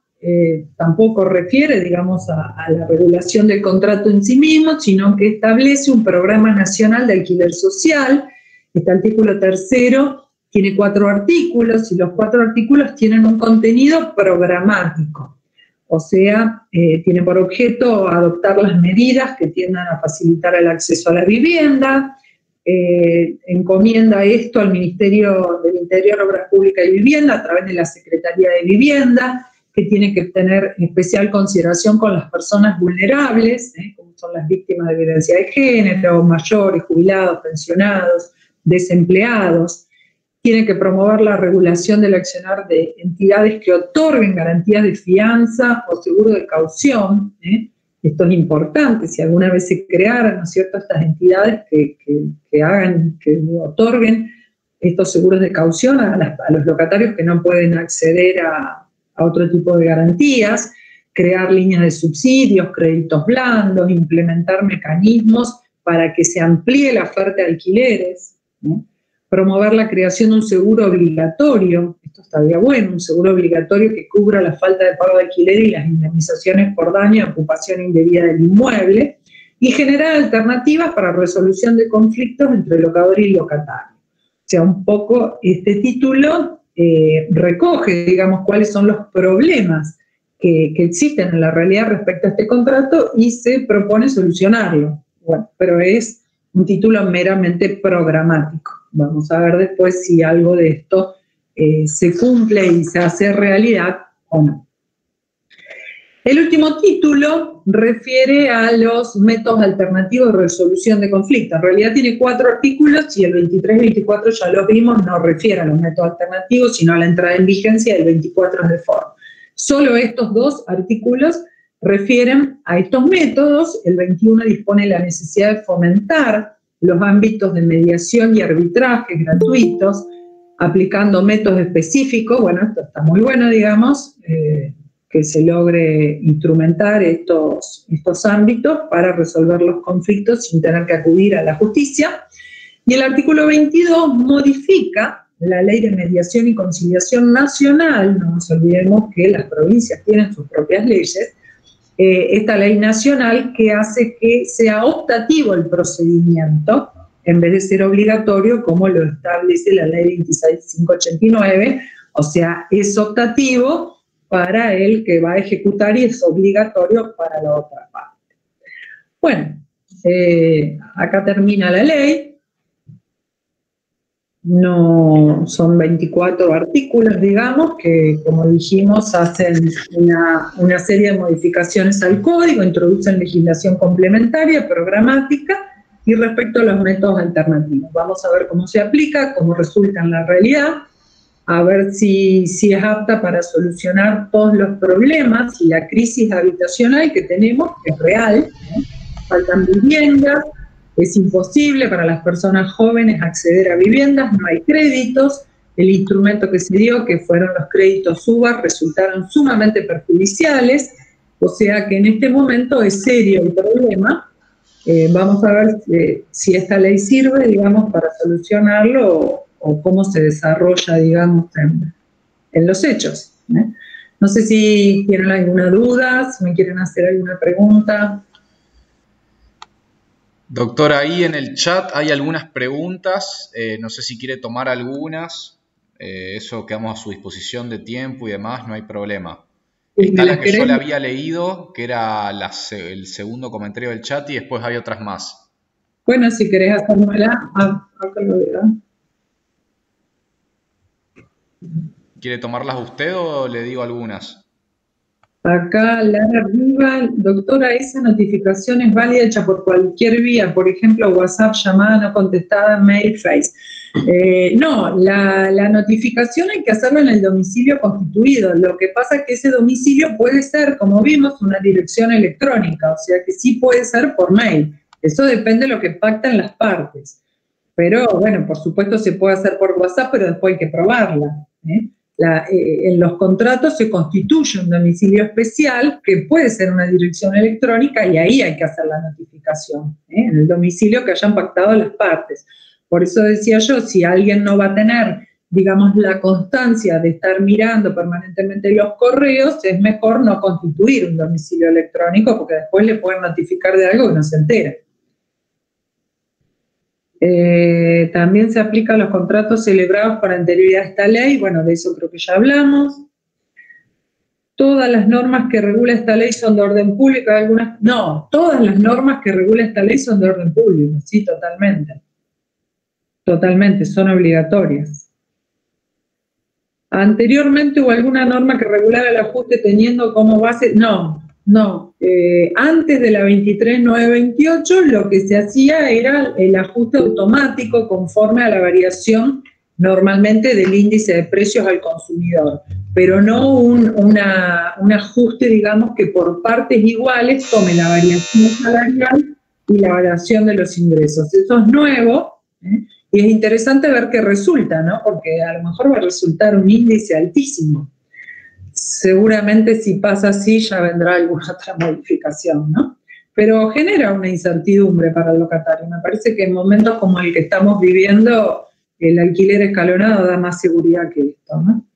tampoco refiere, digamos, a la regulación del contrato en sí mismo, sino que establece un programa nacional de alquiler social. Este artículo 3º tiene 4 artículos y los 4 artículos tienen un contenido programático. o sea, tiene por objeto adoptar las medidas que tiendan a facilitar el acceso a la vivienda, encomienda esto al Ministerio del Interior, Obras Públicas y Vivienda a través de la Secretaría de Vivienda, que tiene que tener especial consideración con las personas vulnerables, como son las víctimas de violencia de género, mayores, jubilados, pensionados, desempleados. Tiene que promover la regulación del accionar de entidades que otorguen garantías de fianza o seguro de caución. Esto es importante, si alguna vez se crearan, ¿no es cierto?, estas entidades que otorguen estos seguros de caución a los locatarios que no pueden acceder a otro tipo de garantías, crear líneas de subsidios, créditos blandos, implementar mecanismos para que se amplíe la oferta de alquileres, promover la creación de un seguro obligatorio, esto estaría bueno, un seguro obligatorio que cubra la falta de pago de alquiler y las indemnizaciones por daño y ocupación indebida del inmueble, y generar alternativas para resolución de conflictos entre locador y locatario. O sea, un poco este título recoge, digamos, cuáles son los problemas que existen en la realidad respecto a este contrato y se propone solucionarlo. Bueno, pero es un título meramente programático. Vamos a ver después si algo de esto se cumple y se hace realidad o no. El último título refiere a los métodos alternativos de resolución de conflictos. En realidad tiene 4 artículos y el 23 y 24 ya los vimos, no refiere a los métodos alternativos, sino a la entrada en vigencia del 24 de forma. Solo estos 2 artículos refieren a estos métodos. El 21 dispone la necesidad de fomentar los ámbitos de mediación y arbitraje gratuitos, aplicando métodos específicos. Bueno, esto está muy bueno, digamos, que se logre instrumentar estos ámbitos para resolver los conflictos sin tener que acudir a la justicia. Y el artículo 22 modifica la Ley de Mediación y Conciliación Nacional. No nos olvidemos que las provincias tienen sus propias leyes. Esta ley nacional que hace que sea optativo el procedimiento en vez de ser obligatorio como lo establece la Ley 26589, o sea, es optativo para el que va a ejecutar y es obligatorio para la otra parte. Bueno, acá termina la ley. No son 24 artículos, digamos, que como dijimos hacen una serie de modificaciones al código, introducen legislación complementaria, programática y respecto a los métodos alternativos. Vamos a ver cómo se aplica, cómo resulta en la realidad, a ver si es apta para solucionar todos los problemas y la crisis habitacional que tenemos, que es real, ¿no? Faltan viviendas. Es imposible para las personas jóvenes acceder a viviendas, no hay créditos, el instrumento que se dio, que fueron los créditos UBA, resultaron sumamente perjudiciales, o sea que en este momento es serio el problema. Vamos a ver si esta ley sirve, digamos, para solucionarlo o cómo se desarrolla, digamos, en los hechos. No sé si tienen alguna duda, si me quieren hacer alguna pregunta. Doctora, ahí en el chat hay algunas preguntas, no sé si quiere tomar algunas, eso quedamos a su disposición de tiempo y demás, no hay problema. Está la que yo le había leído, que era el segundo comentario del chat, y después hay otras más. Bueno, si querés hacérmela, acá lo veo. ¿Quiere tomarlas usted o le digo algunas? Acá, Lara Rival, doctora, esa notificación es válida hecha por cualquier vía, por ejemplo, WhatsApp, llamada no contestada, mail, Face. No, la notificación hay que hacerlo en el domicilio constituido. Lo que pasa es que ese domicilio puede ser, como vimos, una dirección electrónica, o sea que sí puede ser por mail. Eso depende de lo que pactan las partes. Pero, bueno, por supuesto se puede hacer por WhatsApp, pero después hay que probarla, en los contratos se constituye un domicilio especial que puede ser una dirección electrónica y ahí hay que hacer la notificación, en el domicilio que hayan pactado las partes. Por eso decía yo, si alguien no va a tener, digamos, la constancia de estar mirando permanentemente los correos, es mejor no constituir un domicilio electrónico porque después le pueden notificar de algo que no se entera. También se aplica a los contratos celebrados con anterioridad a esta ley. Bueno, de eso creo que ya hablamos. todas las normas que regula esta ley son de orden público, algunas, no, todas las normas que regula esta ley son de orden público, sí, totalmente. Totalmente, son obligatorias. Anteriormente hubo alguna norma que regulara el ajuste teniendo como base, no. Antes de la 23.928 lo que se hacía era el ajuste automático conforme a la variación normalmente del índice de precios al consumidor, pero no un ajuste, digamos, que por partes iguales tome la variación salarial y la variación de los ingresos. Eso es nuevo, y es interesante ver qué resulta, ¿no? Porque a lo mejor va a resultar un índice altísimo. Seguramente si pasa así ya vendrá alguna otra modificación, ¿no? Pero genera una incertidumbre para el locatario. Me parece que en momentos como el que estamos viviendo, el alquiler escalonado da más seguridad que esto, ¿no?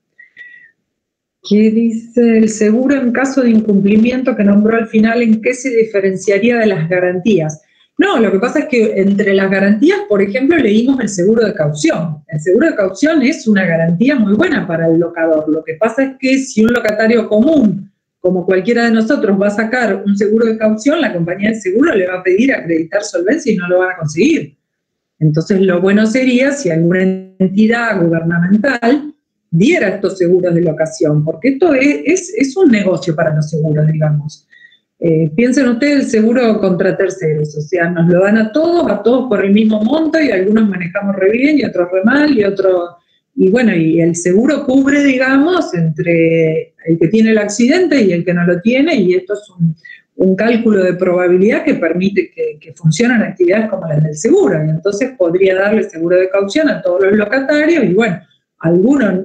¿Qué dice el seguro en caso de incumplimiento que nombró al final? ¿En qué se diferenciaría de las garantías? No, lo que pasa es que entre las garantías, por ejemplo, leímos el seguro de caución. El seguro de caución es una garantía muy buena para el locador. Lo que pasa es que si un locatario común, como cualquiera de nosotros, va a sacar un seguro de caución, la compañía de seguro le va a pedir acreditar solvencia y no lo van a conseguir. Entonces, lo bueno sería si alguna entidad gubernamental diera estos seguros de locación, porque esto es un negocio para los seguros, digamos. Piensen ustedes el seguro contra terceros, o sea, nos lo dan a todos por el mismo monto y algunos manejamos re bien y otros re mal y bueno, y el seguro cubre, digamos, entre el que tiene el accidente y el que no lo tiene, y esto es un cálculo de probabilidad que permite que funcionen actividades como las del seguro, y entonces podría darle seguro de caución a todos los locatarios, y bueno, algunos,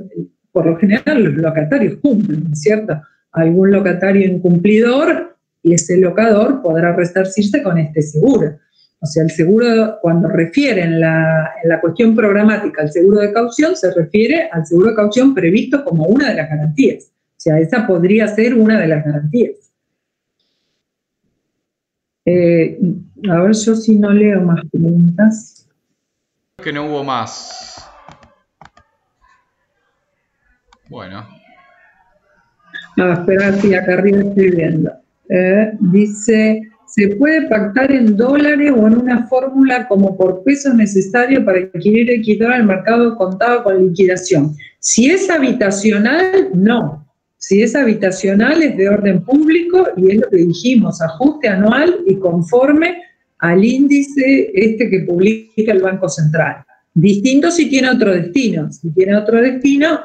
por lo general los locatarios cumplen, ¿no es cierto? Algún locatario incumplidor, y ese locador podrá resarcirse con este seguro. O sea, el seguro, cuando refiere en la cuestión programática al seguro de caución, se refiere al seguro de caución previsto como una de las garantías. O sea, esa podría ser una de las garantías. A ver, yo si no leo más preguntas. Creo que no hubo más. Bueno. Espera, sí, acá arriba estoy viendo. Dice, ¿se puede pactar en dólares o en una fórmula como por peso necesario para adquirir equivalente al mercado contado con liquidación? Si es habitacional, no. Si es habitacional es de orden público y es lo que dijimos, ajuste anual y conforme al índice que publica el Banco Central. Distinto si tiene otro destino. Si tiene otro destino,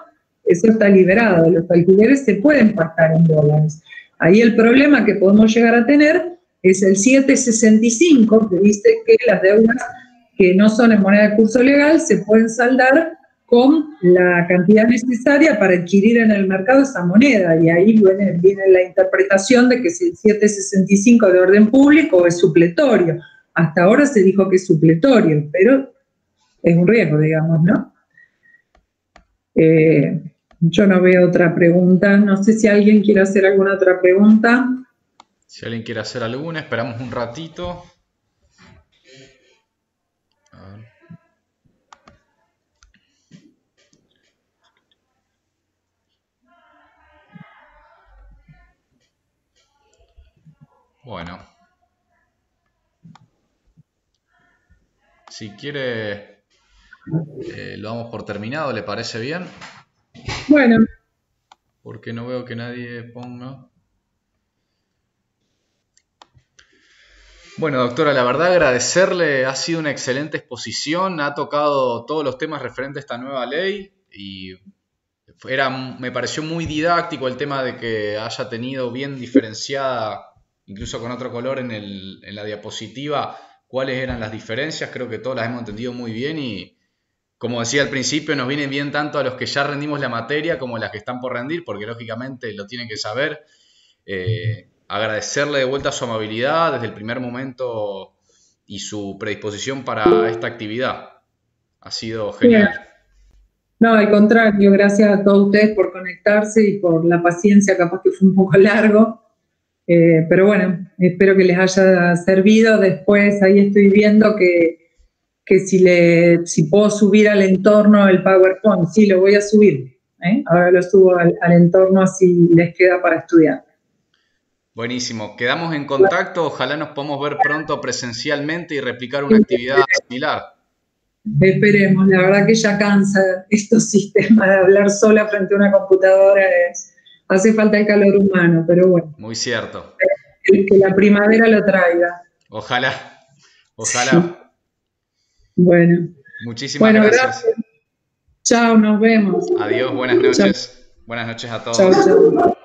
eso está liberado. Los alquileres se pueden pactar en dólares. Ahí el problema que podemos llegar a tener es el 765, que dice que las deudas que no son en moneda de curso legal se pueden saldar con la cantidad necesaria para adquirir en el mercado esa moneda. Y ahí viene la interpretación de que si el 765 de orden público es supletorio. Hasta ahora se dijo que es supletorio, pero es un riesgo, digamos, ¿no? Yo no veo otra pregunta. No sé si alguien quiere hacer alguna otra pregunta. Si alguien quiere hacer alguna, esperamos un ratito. Bueno. Si quiere, lo damos por terminado, ¿le parece bien? Bueno. Porque no veo que nadie ponga. Bueno, doctora, la verdad agradecerle, ha sido una excelente exposición, ha tocado todos los temas referentes a esta nueva ley y me pareció muy didáctico el tema de que haya tenido bien diferenciada, incluso con otro color en la diapositiva, cuáles eran las diferencias. Creo que todas las hemos entendido muy bien y, como decía al principio, nos vienen bien tanto a los que ya rendimos la materia como a las que están por rendir, porque lógicamente lo tienen que saber. Agradecerle de vuelta su amabilidad desde el primer momento y su predisposición para esta actividad. Ha sido genial. No, al contrario, gracias a todos ustedes por conectarse y por la paciencia, capaz que fue un poco largo. Pero bueno, espero que les haya servido. Después ahí estoy viendo que si puedo subir al entorno el PowerPoint, sí, lo voy a subir. Ahora lo subo al entorno, así les queda para estudiar. Buenísimo. Quedamos en contacto. Ojalá nos podamos ver pronto presencialmente y replicar una actividad similar. Esperemos. La verdad que ya cansa estos sistemas de hablar sola frente a una computadora. Hace falta el calor humano, pero bueno. Muy cierto. Que la primavera lo traiga. Ojalá. Ojalá. Sí. Bueno. Muchísimas gracias. Chao, nos vemos. Adiós, buenas noches. Chao. Buenas noches a todos. Chao, chao.